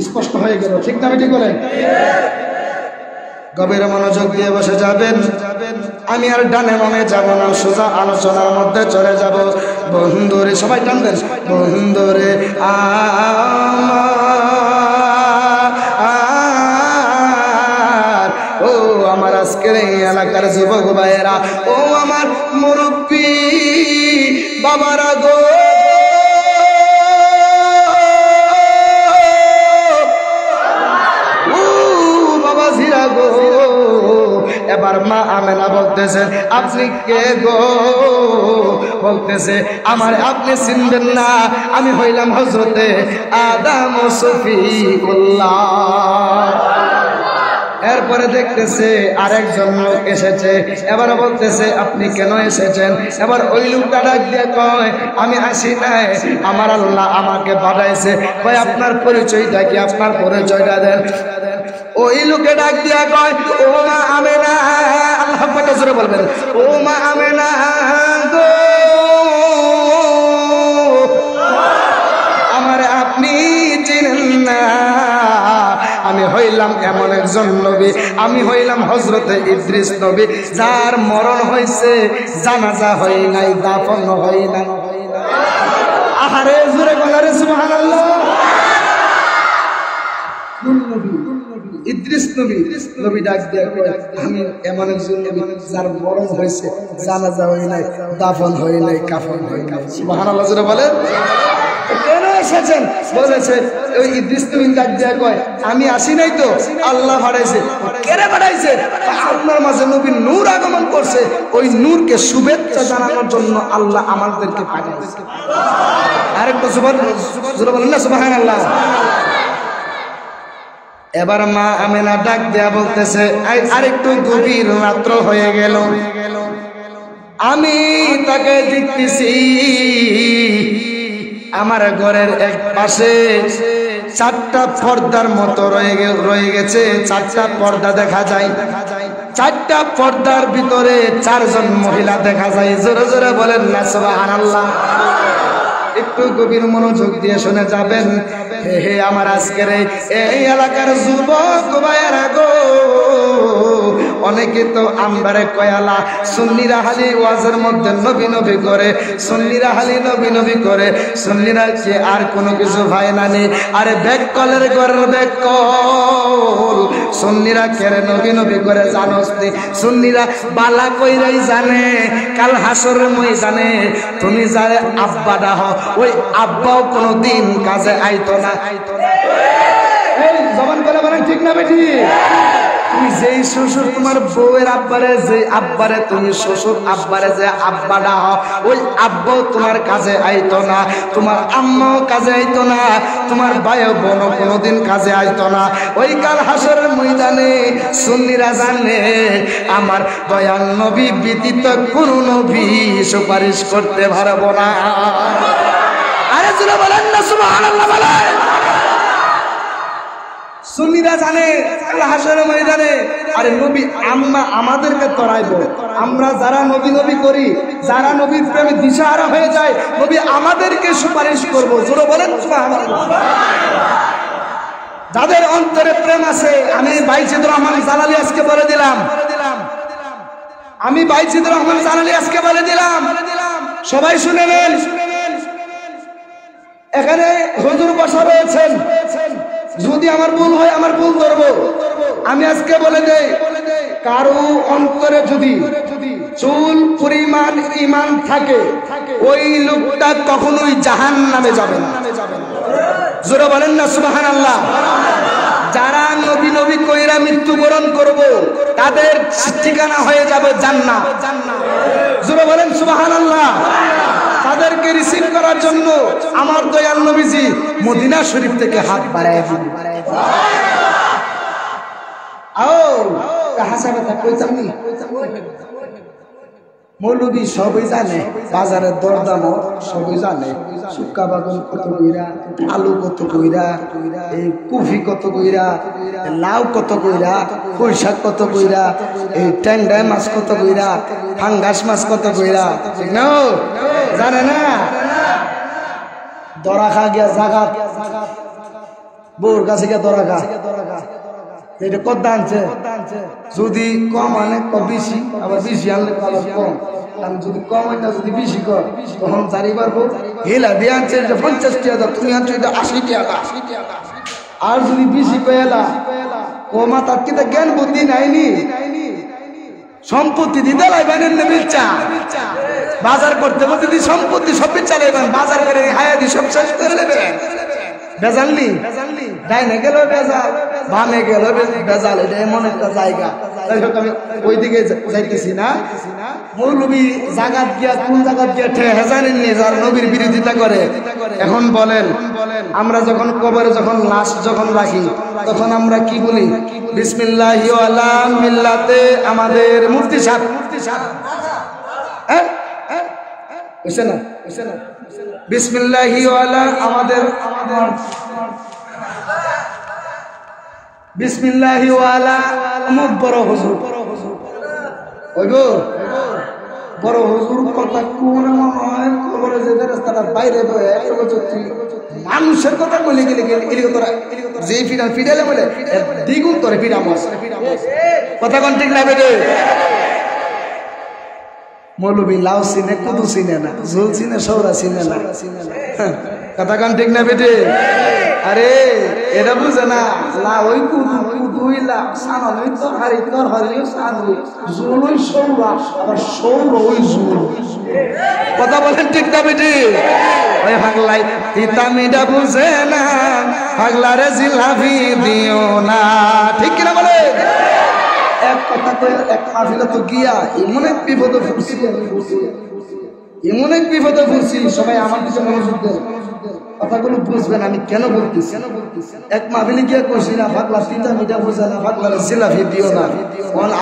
স্পষ্ট হয়ে গেল, ঠিক না ভাই? ঠিক বলেন। গভীর মনোযোগ দিয়ে বসে যাবেন। আমি আর ডানে বামে যাব না, সোজা আলোচনার মধ্যে চলে যাব। বন্ধুরে সবাই টানবেন, বন্ধুরে ও আমার আজকের এই এলাকার যুবক ভাইয়েরা, ও আমার মুরব্বী বাবারা গো, এবার মা আমেনা বলতেছেন আপনি কে গো? বলতেছে আমার আপনি চিনবেন না, আমি হইলাম হযরতে আদম ও সফিউল্লাহ। এরপরে দেখতেছে আরেকজন লোক এসেছে, এবার বলতেছে আপনি কেন এসেছেন? এবার ওই লোকটা ডাক দিয়ে কয় আমি আসি নাই, আমার আল্লাহ আমাকে পাঠাইছে। কয় আপনার পরিচয়টা কি? আপনার পরিচয়টা দেন। ওই লোকে ডাক দিয়া কয় ও মা আমেনা, আল্লাহ পাক জোরে বলবেন, ও মা আমেনা গো, আমার আপনি চিনেন না, আমি হইলাম এমন একজন নবী, আমি হইলাম হযরতে ইদ্রিস নবী, যার মরণ হয়েছে, জানাজা হয় নাই, দাফন হয় নাই। আহারে জোরে বলেন সুবহানাল্লাহ। ইদ্রিস নবী, নবী ডাক দিয়ে কয় আমি এমন একজন নবী যার মরণ হয়েছে, জানাজা হয় নাই, দাফন হয় নাই, কাফন হয় নাই। সুবহানাল্লাহ জোরে বলেন। কেন এসেছেন? বলেছে ওই ইদ্রিস নবী ডাক দিয়ে কয় আমি আসি নাই তো, আল্লাহ পাঠাইছে। কেন পাঠাইছে? আপনার মাঝে নবীর নূর আগমন করছে, ওই নূরকে শুভেচ্ছা জানানোর জন্য আল্লাহ আমাদেরকে পাঠাইছে। আরেকটা জোরে বলেন না সুবহানাল্লাহ। এবার মা আমেনা ডাক দেয়া বলতেছে আরেকটু গভীর রাত্র হয়ে গেল, আমি তাকে দেখতেছি আমার ঘরের এক পাশে 4টা পর্দার মতো রয়ে গেছে। 4টা পর্দা দেখা যায়, 4টা পর্দার ভিতরে 4 জন মহিলা দেখা যায়। জোরে জোরে বলেন না সুবহানাল্লাহ। একটু গভীর মনোযোগ দিয়ে শুনে যাবেন। হে আমার আজকের এই এলাকার যুবক ভাইয়েরা গো, অনেকে তো আমবারে কয়ালা সুন্নিরা হালি ওয়াজের মধ্যে নবী নবী করে, সুন্নিরা হালি নবী নবী করে, সুন্নিরা যে আর কোনো কিছু ভাই না নেই। আরে বেকলের ঘরের বেকল, সুন্নিরা কেড়ে নবী নবী করে জানোস নি? সুন্নিরা বালা কইরাই জানে কাল হাসরের ময়দানে তুমি যারে আব্বা ডাহ, ওই আব্বাও কোনোদিন কাজে আইতো না। এই জবান করে বলেন ঠিক না বেটি? তুমি যেই শ্বশুর তোমার বউয়ের আব্বারে, যে আব্বারে তুমি শ্বশুর আব্বারে যে আব্বা ডাও, ওই আব্বাও তোমার কাজে আইতো না, তোমার আম্মাও কাজে আইতো না, তোমার ভাই বোন কোনোদিন কাজে আইতো না। ওই কাল হাসরের ময়দানে সুন্নিরা জানে আমার দয়াল নবী ব্যতীত কোন নবী সুপারিশ করতে পারবো না। আরে জোরে বলেন না সুবহানাল্লাহ বলেন। সুন্নিরা জানে হাসরের ময়দানে আরে নবী আম্মা আমাদেরকে তরাইবো, আমরা যারা নবী নবী করি, যারা নবীর প্রেমে দিশাহারা হয়ে যায়, নবী আমাদেরকে সুপারিশ করবো। জোরে বলেন সুবহানাল্লাহ। যাদের অন্তরে প্রেম আছে, আমি বাইজিদুর রহমান জালালি আজকে বলে দিলাম, আমি বাইজিদুর রহমান জালালি আজকে বলে দিলাম, সবাই শুনে নেন। এখানে হুজুর বসা রয়েছেন, যদি আমার ভুল হয় আমার ভুল ধরবো। আমি আজকে বলে দেই, কারো অন্তরে যদি চুল পরিমাণ ঈমান থাকে, ওই লোকটা কখনোই জাহান্নামে যাবে না। জোরে বলেন না সুবহানাল্লাহ। যারা নবী নবী কইরা মৃত্যুবরণ করব, তাদের ঠিকানা হয়ে যাবে জান্নাত। জোরে বলেন সুবহানাল্লাহ। তাদেরকে রিসিভ করার জন্য আমার দয়াল নবীজি মদিনা শরীফ থেকে হাত বাড়ায় দিন। আও হাসাবে তা কইতাম নি, মৌলবী সবই জানে, বাজারের দরদাম সবই জানে, শুক্কা বাগুন কত কইরা, আলু কত কইরা, এই কফি কত কইরা, লাউ কত কইরা, পুঁই শাক কত কইরা, এই ট্যাংরা মাছ কত কইরা, ফাঙ্গাস মাছ কত কইরা, ঠিক না? জানে না? দরা খা গিয়া জাগাত, বউর কাছে গিয়া দরা খা, এটা কত আনছে, যদি কম আনে বেশি, আবার বেশি আনলে কম, যদি কম হয় না, যদি বেশি কর তখন চারি পারবো। হেলা দিয়ে আনছে 50 টাকা, তুমি আনছো 80 টাকা। আর যদি বেশি পেলা কমা, তার কি জ্ঞান বুদ্ধি নাইনি, সম্পত্তি দিতে লাইবেন বেচা, বাজার করতে বলতে সম্পত্তি সব চালাইবেন, বাজার করে হায়া দি সব শেষ করে নেবেন। বেজালনি ডাইনে গেল বেজাল, বামে গেল বেজাল, এটা এমন একটা জায়গা। যাই হোক আমি ওই দিকে যাইতেছি না। মৌলবী জাগাত গিয়া কোন জাগাত গিয়া ঠেহে জানেননি, যার নবীর বিরোধিতা করে। এখন বলেন, আমরা যখন কবরে যখন লাশ যখন রাখি, তখন আমরা কি বলি? বিসমিল্লাহি ওয়ালা মিল্লাতে আমাদের মুফতি সাহেব, হ্যাঁ হইছে না? বিসমিল্লাহি ওয়ালা আমাদের বিসমিল্লাহি ওয়ালা মুখ বড় হুজুর, ওই গো বড় হুজুর কথা কোন হয় কবরে যে রাস্তাটা বাইরে বয়ে মানুষের কথা বলে গেলে যে ফিডালে বলে দ্বিগুণ তোরে ফিডা মাস কথা কোন ঠিক না বেটে? মৌলবী লাউ চিনে, কুদু চিনে না, ঝোল চিনে, সৌরা চিনে না, কথা কান ঠিক না বেটে? আরে এটা বুঝে না, লাউ ওই কুদু, কুদুই লাউ, সানা ওই তরহারি, তরহারি সানু, ঝোল ওই সৌরা, আবার সৌরা ওই ঝোল। কথা বলেন ঠিক না বেটে? ওই পাগলাই তিতা মিঠা বুঝে না, পাগলারে জিলাপি দিও না, ঠিক কিনা বলে? এক কথা কই, এক মাহফিলে তো গিয়া এমন এক বিপদে পড়ছি, এমন এক বিপদে পড়ছি, সবাই আমার দিকে মনোযোগ দেন, কথাগুলো বুঝবেন আমি কেন বলতেছি। এক মাহফিলে গিয়া কইছি না, পাগলা তিতা মিঠা বুঝে না, পাগলারে জিলাপি দিও না।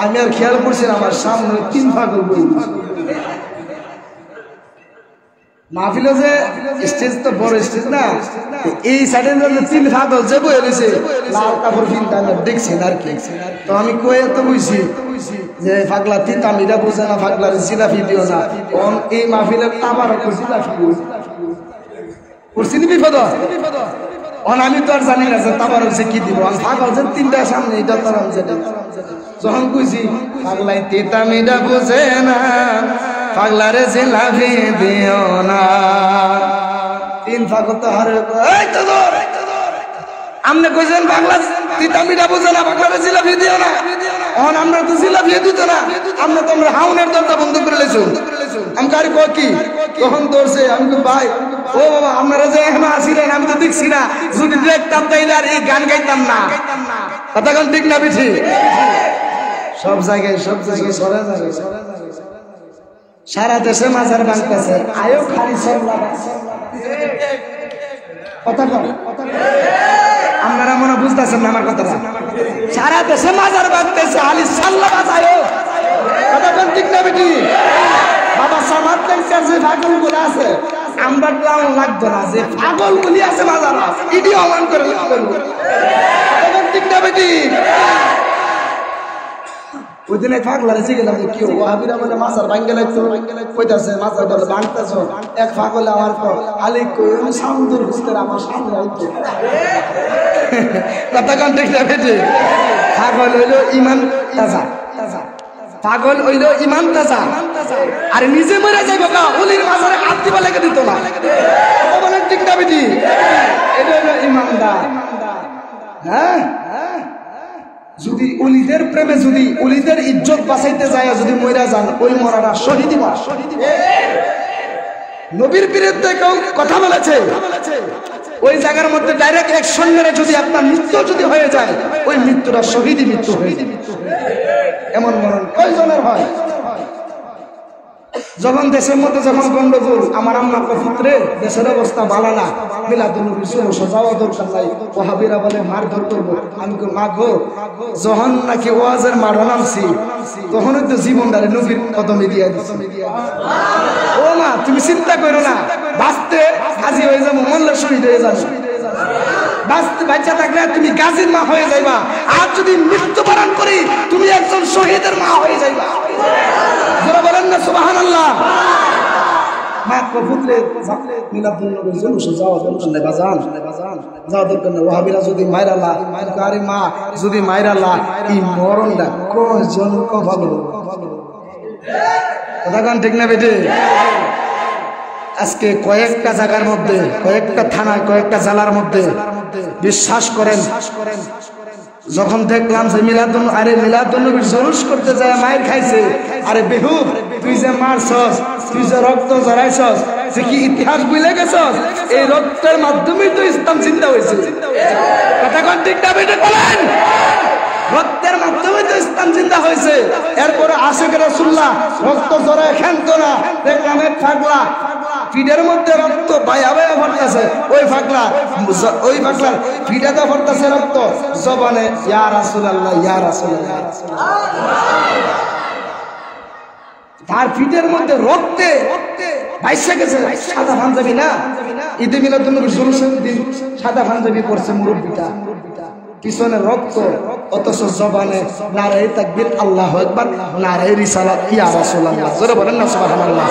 আমি আর খেয়াল করছি না, আমার সামনে 3 পাগল বই। মাহফিলে যে স্টেজ তো বড় স্টেজ না, এই সাইডের জন্য 3 পাগল যে বই রয়েছে, লাল কাপড় কিনতে আমি দেখছি আর কি। তো আমি কয়ে তো বুঝছি যে পাগলা তিতা মিঠা বুঝে না, পাগলার জিলাপি দিও না। এই মাহফিলের আবার জিলাপি করছি বিপদ। আমি তো আর জানি না যে তাবার হচ্ছে কি দিব, আমি পাগল যে 3টা সামনে, এটা তো আমি জানি। যখন কইছি পাগলাই তিতা মিঠা বুঝে না, পাগলারে জিলাপি দিও না, 3 পাগল তো হারে আমনে কইছেন পাগলা তিতা মিঠা বুঝে না, পাগলারে জিলাপি দিও না। এখন আমরা তো জিলাপি দিত না, আমরা তো আমরা হাউনের দরজা বন্ধ করে লেছো। আমি কারি কয় কি তখন ধরছে, আমি তো ভাই ও বাবা আপনারা যে এখনো আসিলেন আমি তো দেখছি না, যদি দেখতাম তাইলে আর এই গান গাইতাম না। কথা কোন ঠিক না বেঠি? সব জায়গায় সরে যাবে, সারা দেশে মাজার ভাঙতেছে, আয়ো খালি সব কথা কর। আপনারা মনে বুঝতেছেন না আমার কথাটা? সারা দেশে মাজার ভাঙতেছে, আলি সাল্লাহ বাজায়ো। কথা কোন ঠিক না বেঠি? বাবা সামাদ লেকচার যে পাগলগুলো আছে আমরা লাগতো না, যে পাগলগুলি আছে মাজার ইডি অমান করে ঠিক না বেটি? ওই দিনে পাগলারে জিগেলাম যে কেউ ওয়াহাবিরা বলে মাজার ভাঙ্গে লাগতো, কইতাছে মাজার বলে ভাঙতেছ। এক পাগলে আমার পর আলি কই সামুদ্র ভিতরে আমার সামনে আইতো। কথা কোন ঠিক না বেটি? পাগল হইলো ইমান তাজা, পাগল হইলো ইমান তাজা, আর নিজে মরে যাইব গা ওলির মাজারে হাত দিবা লেগে দিত না। বলেন ঠিক না বেটি? এটা হইলো ইমানদার। হ্যাঁ, যদি ওলিদের প্রেমে, যদি ওলিদের ইজ্জত বাঁচাইতে যায় যদি মইরা যান, ওই মরাটা শহীদি মাস। নবীর বিরুদ্ধে কেউ কথা বলেছে, ওই জায়গার মধ্যে ডাইরেক্ট অ্যাকশন মেরে যদি আপনার মৃত্যু যদি হয়ে যায়, ওই মৃত্যুটা শহীদি মৃত্যু হয়ে যায়। এমন মরণ কয়জনের হয়? যখন দেশের মধ্যে যখন গন্ডগোল, আমার আম্মার পুত্রে দেশের অবস্থা ভালো না, মিলাদুন নবীর জুলুসে যাওয়া দরকার নাই, ওয়াহাবিরা বলে মারধর করবো। আমি কই মা গো, যখন নাকি ওয়াজের মাঠে নামছি তখনই তো জীবনটারে নবীর কদমে দিয়া দিছি। ও মা তুমি চিন্তা করো না, বাঁচতে হাজি হয়ে যাবো, মরলে শহীদ হয়ে যাবো। বাঁচতে বাচ্চা থাকলে তুমি গাজীর মা হয়ে যাইবা, আর যদি মৃত্যুবরণ করি তুমি একজন শহীদের মা হয়ে যাইবা। যারা বলেন না সুবহানাল্লাহ। মা পুত্রে মিলাদুন নবীর জুলুসে যাওয়া দরকার নাই বাজান, যাওয়া দরকার নাই। ওয়াহাবিরা যদি মাইরালা, আরে মা যদি মাইরালা, এই মরণটা কয়জন ভালো কথা কোন ঠিক না বেটে? আজকে কয়েকটা জায়গার মধ্যে, কয়েকটা থানায়, কয়েকটা জেলার মধ্যে বিশ্বাস করেন, যখন দেখলাম যে মিলাদুন নবীর জুলুস করতে যায় মায়ের খাইছে, আরে বেহুব তুই যে মারছস, তুই যে রক্ত জড়াইছস, তুই কি ইতিহাস ভুলে গেছস? এই রক্তের মাধ্যমেই তো ইসলাম চিন্তা হয়েছে। কথা কোন ঠিক না বেটে বলেন? রক্তের মাধ্যমে তো ইসলাম চিন্তা হয়েছে। এরপরে আশিকে রাসূলুল্লাহ রক্ত জড়ায় খেলতো না, দেখলাম এক পাগলা পিঠের মধ্যে রক্ত ভাইয়া ভাইয়া ভরতেছে, ওই পাগলার পিঠাতে ভরতেছে রক্ত, জবানে ইয়া রাসূলুল্লাহ ইয়া রাসূলুল্লাহ। তার পিঠের মধ্যে রক্তে ভাইসা গেছে। সাদা পাঞ্জাবি না, ঈদে মিলাদুন নবীর জুলুসের দিন সাদা পাঞ্জাবি পরছে মুরব্বিটা, পিছনে রক্ত, অথচ জবানে নারে তাকবীর আল্লাহু আকবার, নারে রিসালাত ইয়া রাসূলুল্লাহ। জোরে বলেন না সুবহানাল্লাহ।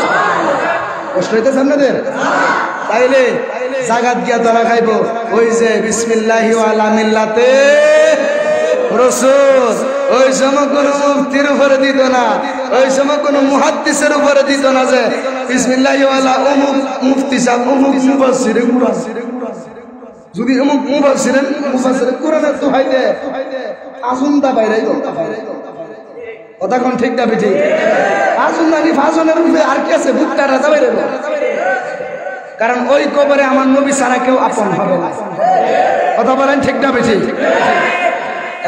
কষ্ট হইতেছে আপনাদের? তাইলে জাগাত গিয়া ধরা খাইব ওই যে বিসমিল্লাহি ওয়ালা মিল্লাতে রাসূল, ওই সময় কোন মুফতির উপরে দিত না, ওই সময় কোন মুহাদ্দিসের উপরে দিত না যে বিসমিল্লাহি ওয়ালা অমুক মুফতি সাহেব, অমুক মুফাসসিরে কুরআন, যদি অমুক মুফাসসিরে কোরআনের দোহাই দেয় আজুন্দা বাইরে কথা কোন ঠিক না বেঠি? আজুন্দা কি ফাজনের রূপে আর কি আছে? বুকটা রাজা বাইরে, কারণ ওই কবরে আমার নবী ছাড়া কেউ আপন হবে না। কথা বলেন ঠিক না বেঠি?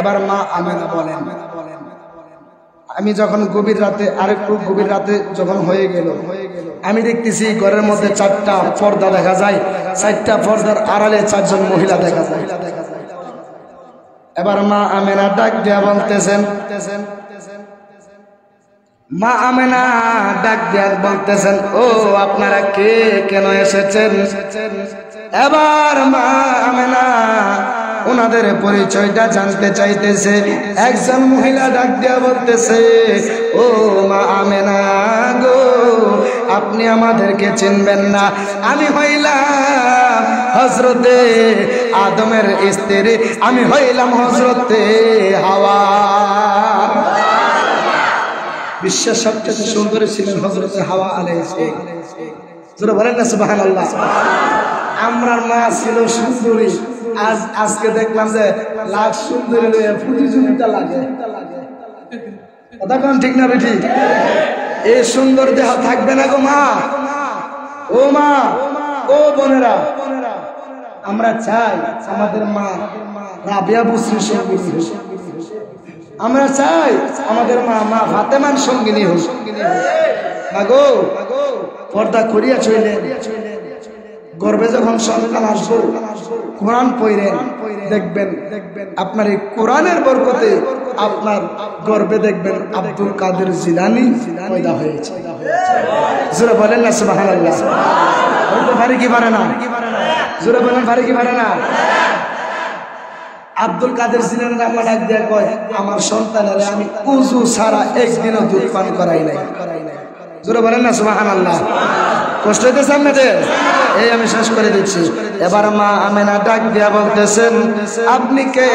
এবার মা আমেনা বলেন, আমি যখন গভীর রাতে, আরেকটু গভীর রাতে যখন হয়ে গেল, আমি দেখতেছি ঘরের মধ্যে 4টা পর্দা দেখা যায়, 4টা পর্দার আড়ালে 4জন মহিলা দেখা যায়। এবার মা আমেনা ডাক দিয়া বলতেছেন, মা আমেনা ডাক দিয়া বলতেছেন, ও আপনারা কে, কেন এসেছেন? এবার মা আমেনা ওনাদের পরিচয়টা জানতে চাইতেছে। একজন মহিলা ডাক দিয়া বলতেছে, ও মা আমেনা গো, আপনি আমাদেরকে চিনবেন না, আমি হইলাম হযরতে আদমের স্ত্রী, আমি হইলাম হযরতে হাওয়া। বিশ্বের সবচেয়ে সুন্দরী ছিলেন হযরতে হাওয়া আলাইহিস সালাম। যারা বলেন না সুবহানাল্লাহ। আমরার মা ছিল সুন্দরী, আজকে দেখলাম যে লাখ সুন্দরী প্রতিযোগিতা লাগে। কথা কোন ঠিক না বেঠি? এই সুন্দর দেহ থাকবে না গো মা, ও মা, ও বোনেরা, আমরা চাই আমাদের মা রাবিয়া বুসরির সঙ্গিনী হোক, আমরা চাই আমাদের মা মা ফাতেমার সঙ্গিনী হোক। গো পর্দা করিয়া চইলেন, গর্বে যখন সন্তান আসবো কোরআন পড়েন, দেখবেন আপনার এই কোরআনের বরকতে আপনার গর্বে দেখবেন আব্দুল কাদের জিলানী পয়দা হয়েছে। জোরে বলেন না সুবহানাল্লাহ। বলতে পারে কি পারে না? জোরে বলেন পারে কি পারে না? আব্দুল কাদের জিলানী আল্লাহ ডাক দিয়ে কয়, আমার সন্তানের আমি উযু ছাড়া একদিনও দুধ পান করাই নাই। জোরে বলেন না সুবহানাল্লাহ। কষ্ট হইতেছে আপনাদের? এই আমি শেষ করে দিচ্ছি। এবার মা আমেনা ডাক দিয়া বলতেছেন, আপনি কে?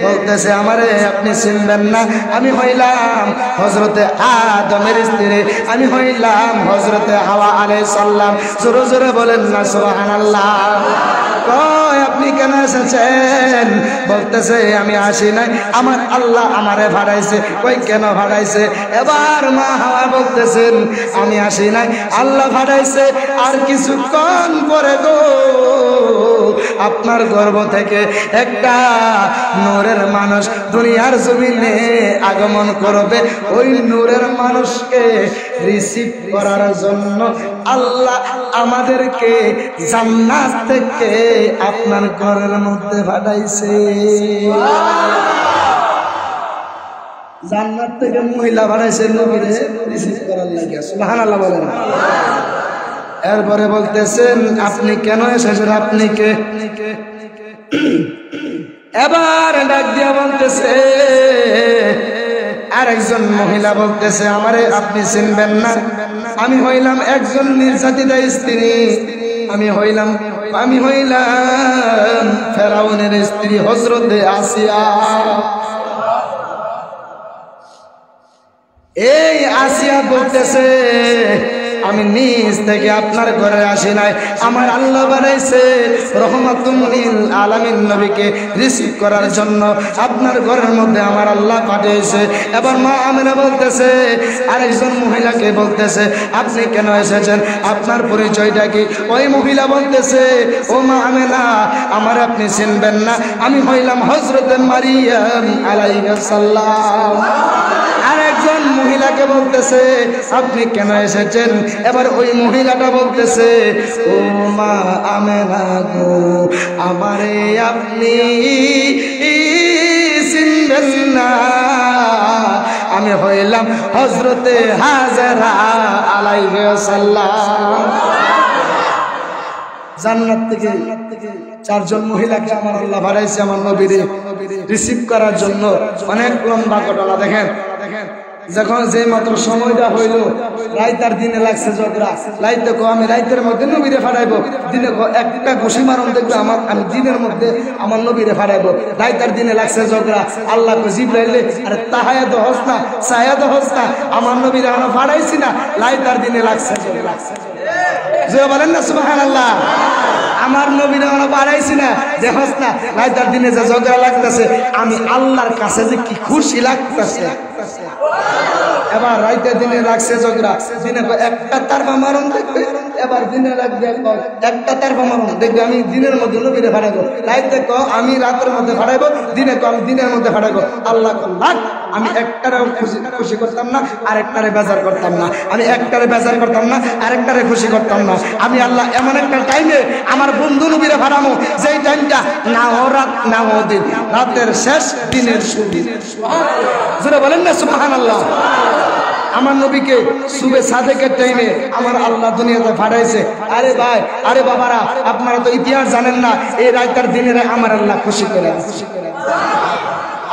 বলতেছে, আমারে আপনি চিনবেন না, আমি হইলাম হযরতে আদমের স্ত্রী, আমি হইলাম হযরতে হাওয়া আলাইহিস সালাম। জোরে জোরে বলেন না সুবহানাল্লাহ। কয় আপনি কেন এসেছেন? বলতেছে আমি আসি নাই, আমার আল্লাহ আমারে ভাড়াইছে। কই কেন ভাড়াইছে? এবার মা হাওয়া বলতেছেন আমি আসি নাই, আল্লাহ ভাড়াইছে। আর কিছুক্ষণ পরে গো আপনার গর্ভ থেকে একটা নূরের মানুষ দুনিয়ার জমিনে আগমন করবে। ওই নূরের মানুষকে রিসিভ করার জন্য আল্লাহ আমাদেরকে জান্নাত থেকে আপনার ঘরের মধ্যে পাঠাইছে। জান্নাত থেকে মহিলা পাঠাইছে নবীরে রিসিভ করার লাগে। সুবহানাল্লাহ বলেন। এরপরে বলতেছেন আপনি কেন এসেছেন, আপনি কে? এবার ডাক দিয়া বলতেছে, আর একজন মহিলা বলতেছে আমারে আপনি চিনবেন না, আমি হইলাম একজন নির্যাতিতা স্ত্রী, আমি হইলাম ফেরাউনের স্ত্রী হযরতে আসিয়া। এই আসিয়া বলতেছে আমি নিজ থেকে আপনার ঘরে আসি নাই, আমার আল্লাহ বানাইছে রহমাতুল লিল আলামিন নবীকে রিসিভ করার জন্য আপনার ঘরের মধ্যে আমার আল্লাহ পাঠিয়েছে। এবার মা আমেনা বলতেছে, আরেকজন মহিলাকে বলতেছে আপনি কেন এসেছেন, আপনার পরিচয়টা কি? ওই মহিলা বলতেছে ও মা আমেনা, আমার আপনি চিনবেন না, আমি হইলাম হযরতে মারিয়াম আলাইহিস সালাম। আরেকজন মহিলাকে বলতেছে আপনি কেন এসেছেন? এবার ওই মহিলাটা বলতেছে ও মা আমেনা গো, আমারে আপনি চিনবেন না, আমি হইলাম হযরতে হাজেরা আলাইহিস সালাম। জান্নাত থেকে চারজন মহিলাকে আমার আল্লাহ পাঠাইছে আমার নবীরে রিসিভ করার জন্য। অনেক লম্বা ঘটনা। দেখেন যখন যে মাত্র সময়টা হইল, রাইতার দিনে লাগছে ঝগড়া। রাইতে কো আমি রাইতের মধ্যে নবীরে ফাড়াইবো, দিনে কো একটা ঘুষি মারণ দেখবে আমার, আমি দিনের মধ্যে আমার নবীরে ফাড়াইবো। রাইতার দিনে লাগছে ঝগড়া। আল্লাহ কো জিবরাইলে আরে তাহায়া তো হস না, সায়া তো হস না, আমার নবীরে এখনো ফাড়াইছি না, রাইতার দিনে লাগছে ঝগড়া। যে বলেন না সুবহানাল্লাহ। আমার নবীরে এখনো ফাড়াইছি না, দেখস না রাইতার দিনে যে ঝগড়া লাগতেছে, আমি আল্লাহর কাছে যে কি খুশি লাগতেছে। এবার রাইতে দিনে লাগছে ঝগড়া, দিনে একটা তারপা মারণ দেখবে, এবার দিনে লাগবে একটা তারপা মারণ দেখবে আমি দিনের মধ্যে নবীরে ফাড়াইবো। রাইতে ক আমি রাতের মধ্যে ফাড়াইবো, দিনে ক আমি দিনের মধ্যে ফাড়াইবো। আল্লাহ লাগ আমি একটারে খুশি করতাম না, আরেকটারে বেজার করতাম না, আমি একটারে বেজার করতাম না, আরেকটারে খুশি করতাম না। আমি আল্লাহ এমন একটা টাইমে আমার বন্ধু নবীরে ফাড়ামো, যেই টাইমটা না ও রাত না ও দিন, রাতের শেষ দিনের শুরু। যারা বলেন না সুবহানাল্লাহ। আমার নবীকে সুবে সাদেকের টাইমে আমার আল্লাহ দুনিয়াতে পাঠাইছে। আরে ভাই, আরে বাবারা, আপনারা তো ইতিহাস জানেন না, এই রাতের দিনে আমার আল্লাহ খুশি করে।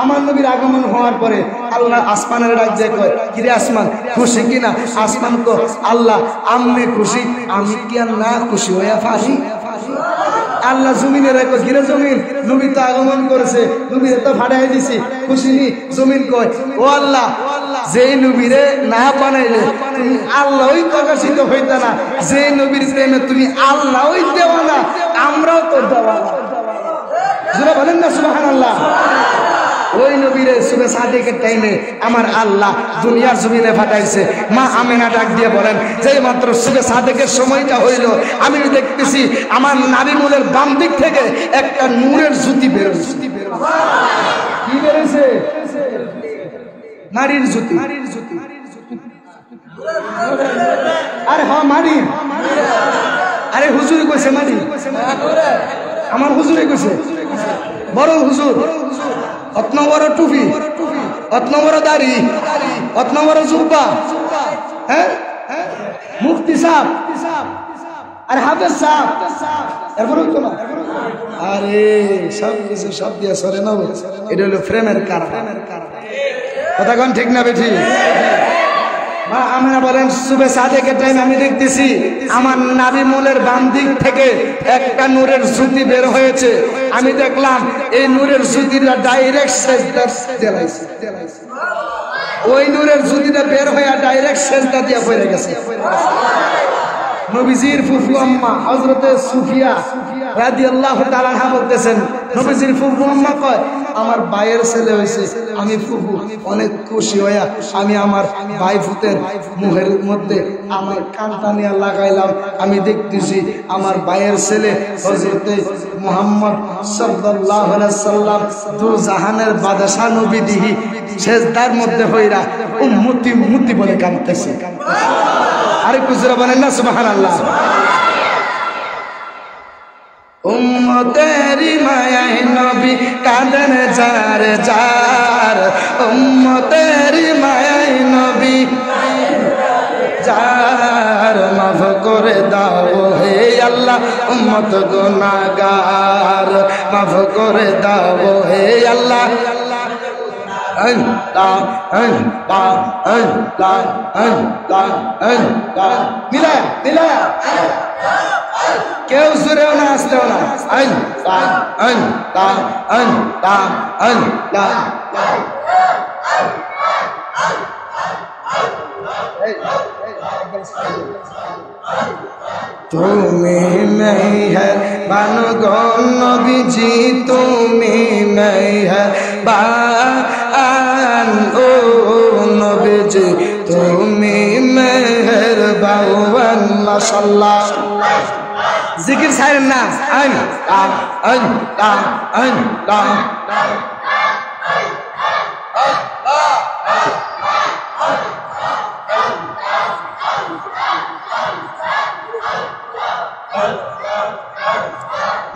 আমার নবীর আগমন হওয়ার পরে আল্লাহ আসমানের রাজ্যে কয় কিরে আসমান খুশি কিনা? আসমান কো আল্লাহ আমনে খুশি, আমি কি আর না খুশি হইয়া ফাঁসি? আল্লাহ জমিনে রেখো ঘিরে জমিন, নবী তো আগমন করেছে, নবীরে তো ফাটাই দিছি, খুশি নি? জমিন কয় ও আল্লাহ, যে নবীরে না বানাইলে তুমি আল্লাহই প্রকাশিত হইতে না, যে নবীর প্রেমে তুমি আল্লাহই দেওয়া না, আমরাও তো দেওয়া না। যারা বলেন না সুবহানাল্লাহ। ওই নবীরে সুবে সাদেকের টাইমে আমার আল্লাহ দুনিয়ার জমিনে পাঠাইছে। মা আমেনা ডাক দিয়ে বলেন, যেই মাত্র সুবে সাদেকের সময়টা হইল, আমি দেখতেছি আমার নারী মূলের বাম দিক থেকে একটা নূরের জ্যোতি বের হয়েছে। কি বেরোছে? নারীর জ্যোতি। আরে হ্যাঁ মারি, আরে হুজুরে কইছে মারি, আমার হুজুরে কইছে, বড় হুজুর, অত বড় টুপি, অত বড় দাড়ি, অত বড় জুব্বা, হ্যাঁ মুফতি সাহেব, আরে হাফেজ সাহেব, এরপরে তো না, আরে সব কিছু সব দিয়ে সরে না, এটা হলো ফ্রেমের কারণ। কথা কোন ঠিক না বেঠি? মা আমেনা বলেন, সুবে সাদেকের টাইম আমি দেখতেছি আমার নাভি মূলের বাম দিক থেকে একটা নূরের জ্যোতি বের হয়েছে। আমি দেখলাম এই নূরের জ্যোতিটা ডাইরেক্ট সেজদা দিলাইছে, ওই নূরের জ্যোতিটা বের হয়ে ডাইরেক্ট সেজদা দিয়া পড়ে গেছে। নবীজির ফুফু আম্মা হযরতে সুফিয়া রাদিয়াল্লাহু তাআলা আনহা বলতেছেন, নবীজির ফুফু আম্মা কয়, আমার ভাইয়ের ছেলে হয়েছে। আমি ফুফু অনেক খুশি হইয়া আমি আমার ভাই ফুতের মুখের মধ্যে আমার কানটা নিয়ে লাগাইলাম। আমি দেখতেছি আমার ভাইয়ের ছেলে হযরতে মুহাম্মদ সাল্লাল্লাহু আলাইহি সাল্লাম দু জাহানের বাদশা নবী দিহি সেজদার মধ্যে হইরা উম্মতি উম্মতি বলে কাঁদতেছে। আরে কুজরা বলেন না সুবহানাল্লাহ। উম্মতেরি মায়ায় নবী কাঁদেন যার যার, উম্মতেরি মায়ায় নবী যার, মাফ করে দাও হে আল্লাহ উম্মত গুনাহগার, মাফ করে দাও হে আল্লাহ। কেউ সুরেও না আসতেও না। তুমি नहीं है बानो गो नबीजी, তুমি नहीं है बान ओ नबीजी, তুমি मेहरबान माशाल्लाह। जिकिर ছাড়েন না।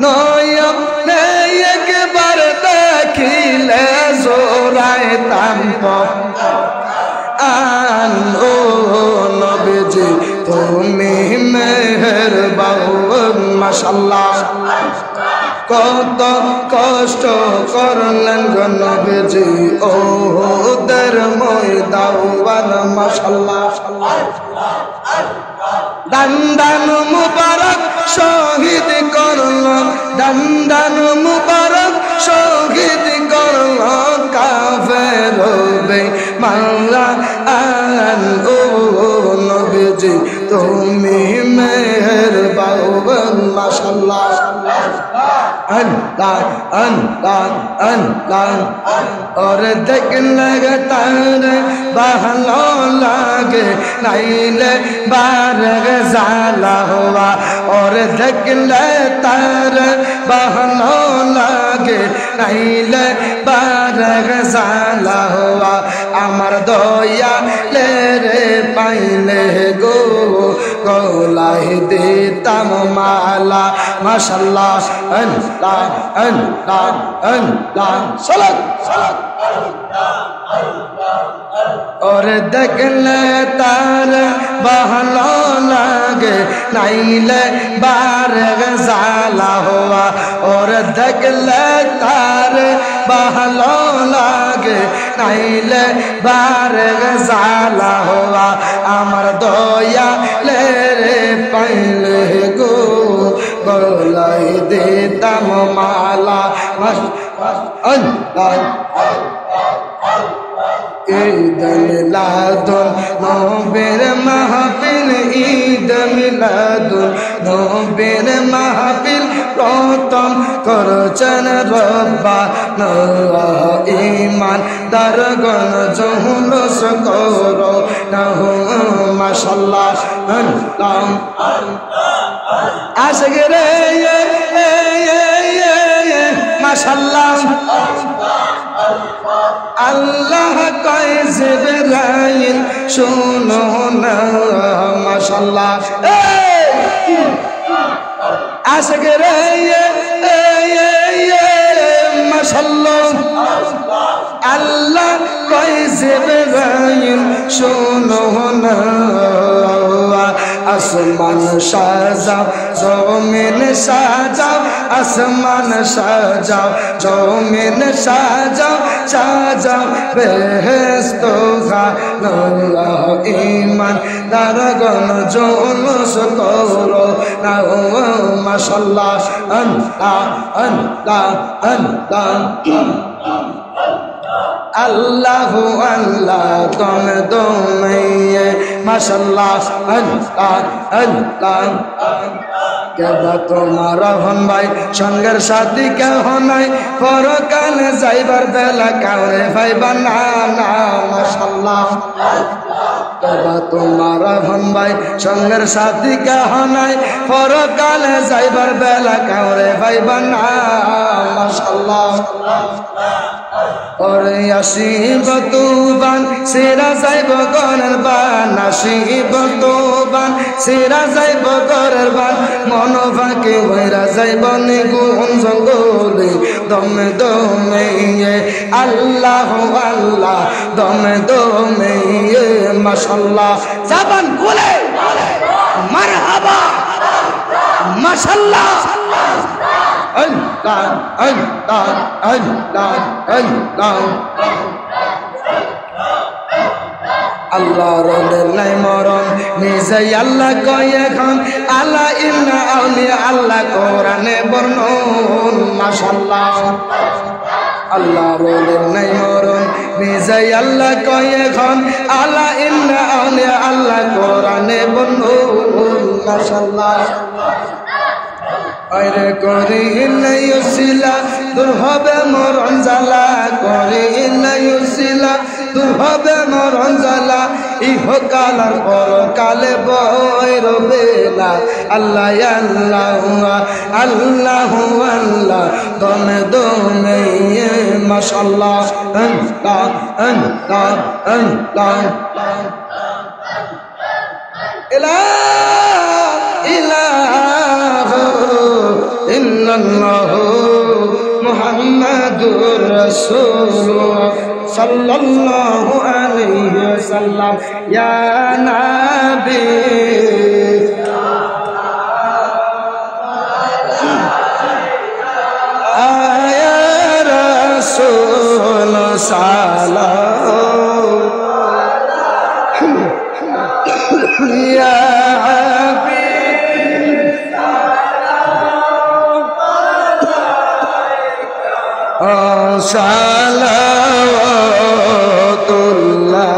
নয়নে একবার দেখিলে জোড়াইতাম আন ও নবীজি, তুমি মেহেরবান মাশাআল্লাহ। কত কষ্ট করলেন গো নবীজি ওদের ময়দান মাশাআল্লাহ। দান মুবারক শহীদ করল, দান মুবারক শহীদ করল কাফের বেঈমান ও নবীজি, তুমি মেহেরবান মাশাআল্লাহ। और देखने तार भालो लागे नाइले बारग जाला हुआ, और देखने तार भालो लागे नाइले बारग जाला हुआ। আমার দয়া রে পাইলে গো গলায় দিতাম মালা মাশাআল্লাহ। और देखले तार भालो लागे नाइले बारग जाला हुआ, और देखले तार भालो लागे नाइले बारग जाला हुआ। আমার দয়া রে পাইলে গো গলায় দিতাম মালা। ঈদ মিলাদুন নবীর মাহফিল, ঈদ মিলাদুন নবীর মাহফিল প্রথম করছেন রব্বানা ঈমান দারগণ জুলুস করো না মাশাআল্লাহ আল্লাহ আশিক রে মাশাআল্লাহ আল্লাহ কয় জিবরাইল শুনো না মাশাআল্লাহ আশিক রে মাশাআল্লাহ আল্লাহ কয় জিবরাইল শুনো না আসমান সাজাও জমিন সাজাও আসমান সাজাও জমিন সাজাও সাজাও বেহেশত খানা ঈমান দারগণ জুলুস করো না মাশাআল্লাহ আল্লাহ আল্লাহ আল্লাহ আল্লাহ আল্লাহ তুমি তুমি মাশাআল্লাহ আল্লাহ আল্লাহ কেবা তোমার হন ভাই সঙ্গের সাথী কেহ নাই পরকালে যাইবার বেলা কাউরে ভাইবা না না মাশাআল্লাহ কেবা তোমার হন ভাই সঙ্গের সাথী কেহ নাই পরকালে যাইবার বেলা কাউরে ভাইবা না মাশাআল্লাহ ওরে আসিব তুবান সেরা যাইব গরের বান আসিব তুবান সেরা যাইব গরের বান মন ফাঁকে হইরা যাইব নিগুণ জঙ্গলে দমে দমে আল্লাহ আল্লাহ দমে দমে মাশাআল্লাহ জাবান খুলে মারহাবা মাশাআল্লাহ আল্লাহ আল্লাহ আল্লাহ আল্লাহ আল্লাহ রনের নাই মরণ নিজে আল্লাহ কয় এখন আল্লাহ ইন্না আউলিয়া আল্লাহ কোরআনে বর্ণন মাশাআল্লাহ আল্লাহ রনের নাই মরণ নিজে আল্লাহ কয় এখন আল্লাহ ইন্না আউলিয়া আল্লাহ কোরআনে বর্ণন মাশাআল্লাহ আরে করি নাই উসিলা তোর হবে মরণ জ্বালা করি নাই উসিলা তোর হবে মরণ জ্বালা ইহকালার পরকালে বয় রবেলা আল্লাহ আল্লাহ আল্লাহ আল্লাহ দমে দমে মাশাআল্লাহ আল্লাহ আল্লাহ আল্লাহ ইলাহা ইল্লাল্লাহু মুহাম্মাদুর রাসূলুল্লাহ সাল্লাল্লাহু আলাইহি ওয়াসাল্লাম ইয়া নবী আয়া রাসূল সালাম ইয়া সালাওয়াতুল্লাহ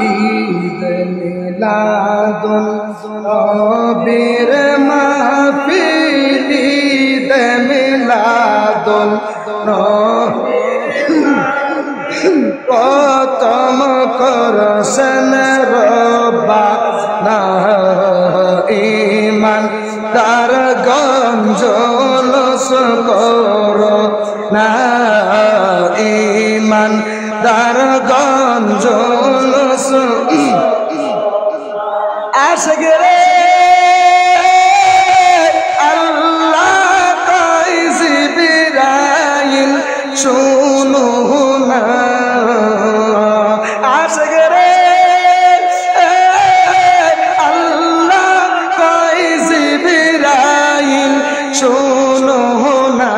ঈদ মিলাদুন নবীর মাহফিল ঈদ মিলাদুন প্রথম করছেন রব্বানা ঈমান দারগণ জুলুস করো না ঈমান দারগণ জুলুস আশিক রে আল্লাহ কয় জিবরাইল শুনো না আশিক রে আল্লাহ কয় জিবরাইল শুনো না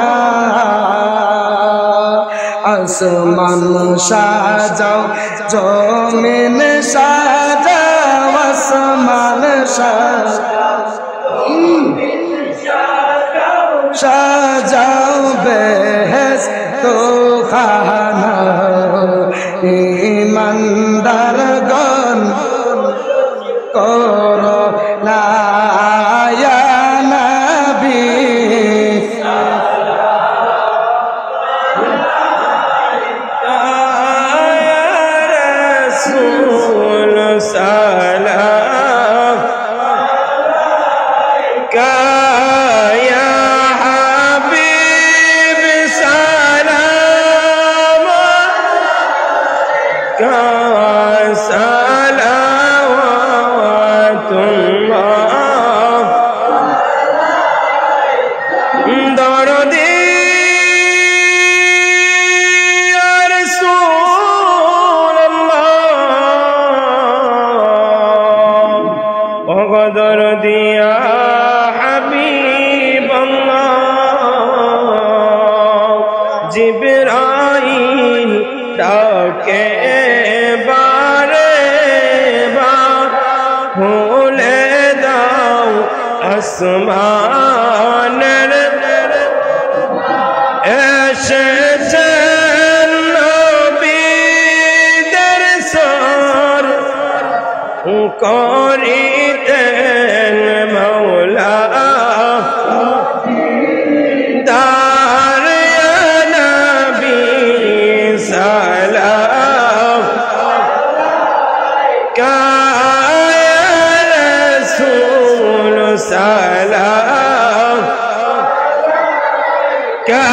আসমান সাজাও জমিন সাজাও আসমান সাজাও বেহেশত খানা ঈমানদারগণ করো না ইয়া নবী সালাম दिया हबीब अल्लाह जिब्राइल डाके बारे बार भूले दाओ आसमान एशे नबीদের सर করিতেন মৌলা তার নবী সালাম কা রাসূল সালাম কা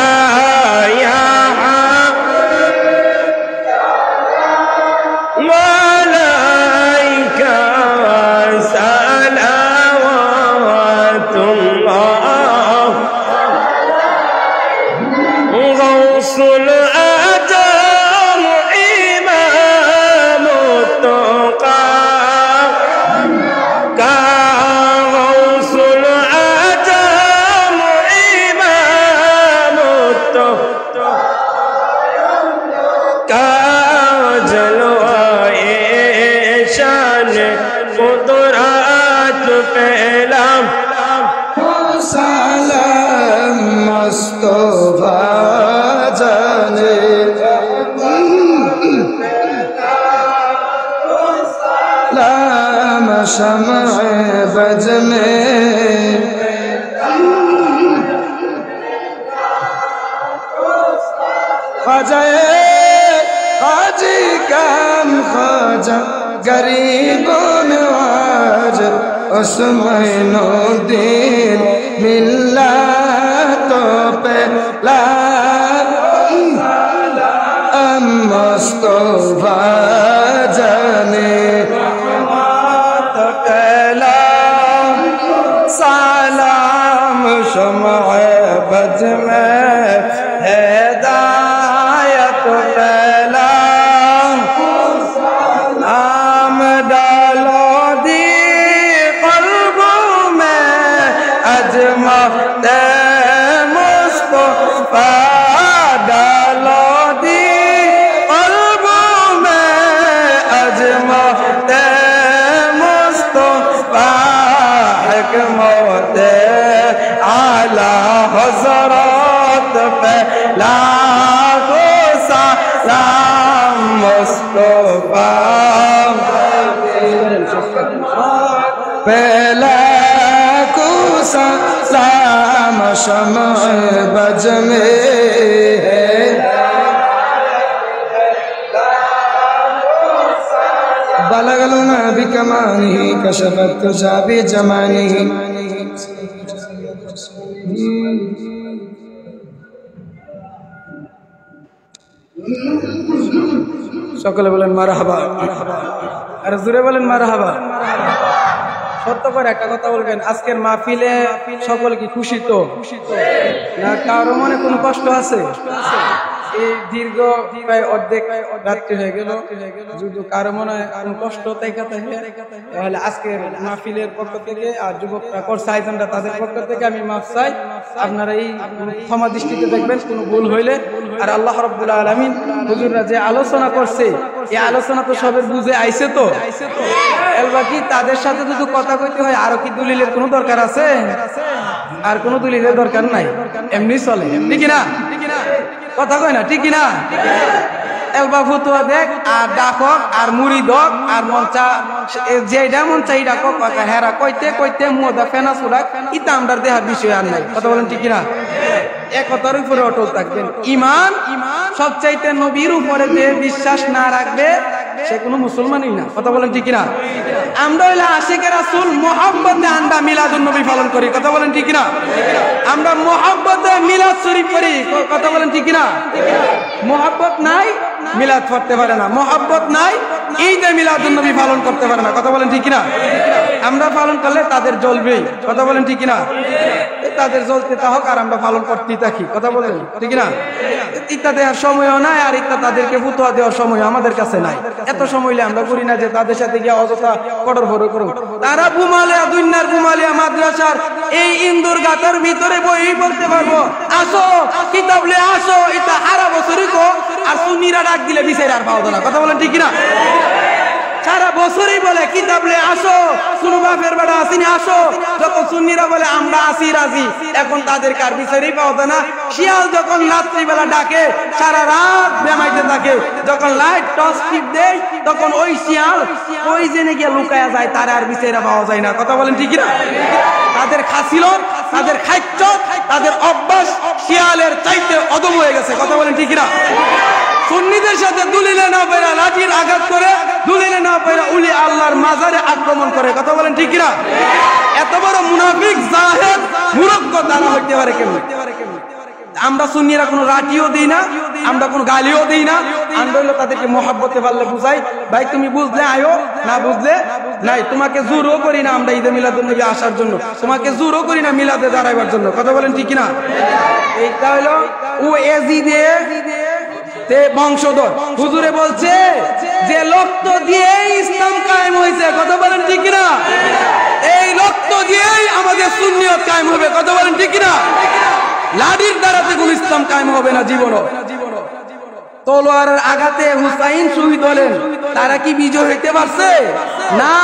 সালাম মুস্তাফা জানে সালাম শমঈ বজ মে ख्वाजा हाजी काम ख्वाजा गरीबों नवाज उस्माइनुद्दीन मिल्लतों पे मुस्तफा जाने सलाम शमঈ बज में हिदायत फैला नाम डालो दी क़ल्बों में अजमत मुस्तफा डालो दी क़ल्बों में अजमत मुस्तफा हिकमत आला हज़रत पे लाखो सलाम मुस्तफा पहला को सलाम शमঈ बज में है बलगल नबी कमानिही कशफत तुजा भी जमानिही সকলে বলেন মারহাবা আর জোরে বলেন মারহাবা সত্য করে একটা কথা বলবেন আজকের মাহফিলে সকল কি খুশি তো না কারো মনে কোনো কষ্ট আছে এই দীর্ঘ প্রায় অর্ধেক রাত্রি হয়ে গেল যদি কারো মনে কোনো কষ্ট তাহলে আজকের মাহফিলের পক্ষ থেকে আর যুবকরা করছে আয়োজনটা তাদের পক্ষ থেকে আমি মাফ চাই আপনারা এই ক্ষমা দৃষ্টিতে দেখবেন কোনো ভুল হইলে আর আল্লাহ রাব্বুল আলামিন হুজুররা যে আলোচনা করছে এই আলোচনা তো সবের বুঝে আইছে তো এর বাকি তাদের সাথে যদি কথা কইতে হয় আর কি দলিলের কোনো দরকার আছে আর কোনো দলিলের দরকার নাই এমনি চলে ঠিক না কথা কয় না ঠিক না এলবা ফুতুয়া দেখ আর ডাকক আর মুড়ি দক আর মঞ্চা যেটা মঞ্চা এই ডাকক হেরা কইতে কইতে মুদা ফেনা সুরাক ইতা আমরার দেহার বিষয় আর নাই কথা বলেন ঠিক না একতার উপরে অটল থাকবেন ইমান সবচাইতে নবীর উপরে যে বিশ্বাস না রাখবে সে কোনো মুসলমানই না কথা বলেন ঠিক না আমরা হইলে আশিকে রাসূল মুহাব্বতে আমরা মিলাদুন নবী পালন করি কথা বলেন ঠিক না আমরা মুহাব্বতে মিলাদ শরীফ করি কথা বলেন ঠিক না মুহাব্বত নাই মিলাদ পড়তে পারে না মুহাব্বত নাই ঈদে মিলাদুন নবী পালন করতে পারে না কথা বলেন ঠিক না আমরা পালন করলে তাদের জ্বলবেই কথা বলেন ঠিক না তাদের জ্বলতে থাক আর আমরা পালন করতেই থাকি কথা বলেন ঠিক না ইত্তা দেওয়ার সময়ও নাই আর ইত্তা তাদেরকে ফুতুয়া দেওয়ার সময় আমাদের কাছে নাই এত সময় আমরা করি না যে তাদের সাথে গিয়ে অযথা কটর ভর করুন তারা বুমালিয়া দুনিয়ার বুমালিয়া মাদ্রাসার এই ইন্দুর গাতার ভিতরে বই বলতে পারবো আসো কিতাব লে আসো এটা হারা বছরই কো আর সুন্নিরা ডাক দিলে বিচার আর পাওয়া না কথা বলেন ঠিক না সারা বছরই বলে কিতাব লে আসো শুনো বাপের বেড়া আসিনি আসো যখন সুন্নিরা বলে আমরা আসি রাজি এখন তাদের কার বিচারই পাওয়া না শিয়াল যখন রাত্রিবেলা ডাকে সারা রাত বেমাইতে থাকে যখন লাইট টর্চ টিপ দেয় তখন ওই শিয়াল ওই জেনে গিয়ে লুকায়া যায় তার আর বিচারে পাওয়া যায় না কথা বলেন ঠিক না তাদের খাসিলত তাদের খাদ্য তাদের অভ্যাস শিয়ালের চাইতে অদম হয়ে গেছে কথা বলেন ঠিক না সুন্নিদের সাথে দুলিলে না পেরা লাঠির আঘাত করে দুলিলে না পেরা উলি আল্লাহর মাজারে আক্রমণ করে কথা বলেন ঠিক না এত বড় মুনাফিক জাহেদ মূর্খ তারা হইতে পারে কেমন আমরা সুন্নিরা কোনো রাটিও দেই না আমরা কোনো গালিও দেই না আমরা হলো তাদেরকে মহব্বতে পারলে বুঝাই ভাই তুমি বুঝলে আয়ো না বুঝলে নাই তোমাকে জোরও করি না আমরা ঈদে মিলাদুন নবী আসার জন্য তোমাকে জোরও করি না মিলাদে দাঁড়াইবার জন্য কথা বলেন ঠিক না এইটা হলো ও এজিদে বংশধর হুজুরে বলছে যে রক্ত দিয়ে ইসলাম কায়েম হয়েছে কথা বলেন ঠিক না এই রক্ত দিয়েই আমাদের সুন্নিয়ত কায়েম হবে কথা বলেন ঠিক না লাঠির দ্বারাতে কোন ইসলাম কায়েম হবে না জীবনও তলোয়ারের আঘাতে হুসাইন শহীদ হলেন তারা কি বিজয় হইতে পারছে না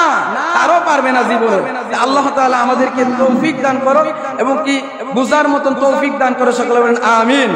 তারও পারবে না জীবনে আল্লাহ তাআলা আমাদেরকে তৌফিক দান করো এবং কি বুঝার মতন তৌফিক দান করো সকলে বলেন আমিন।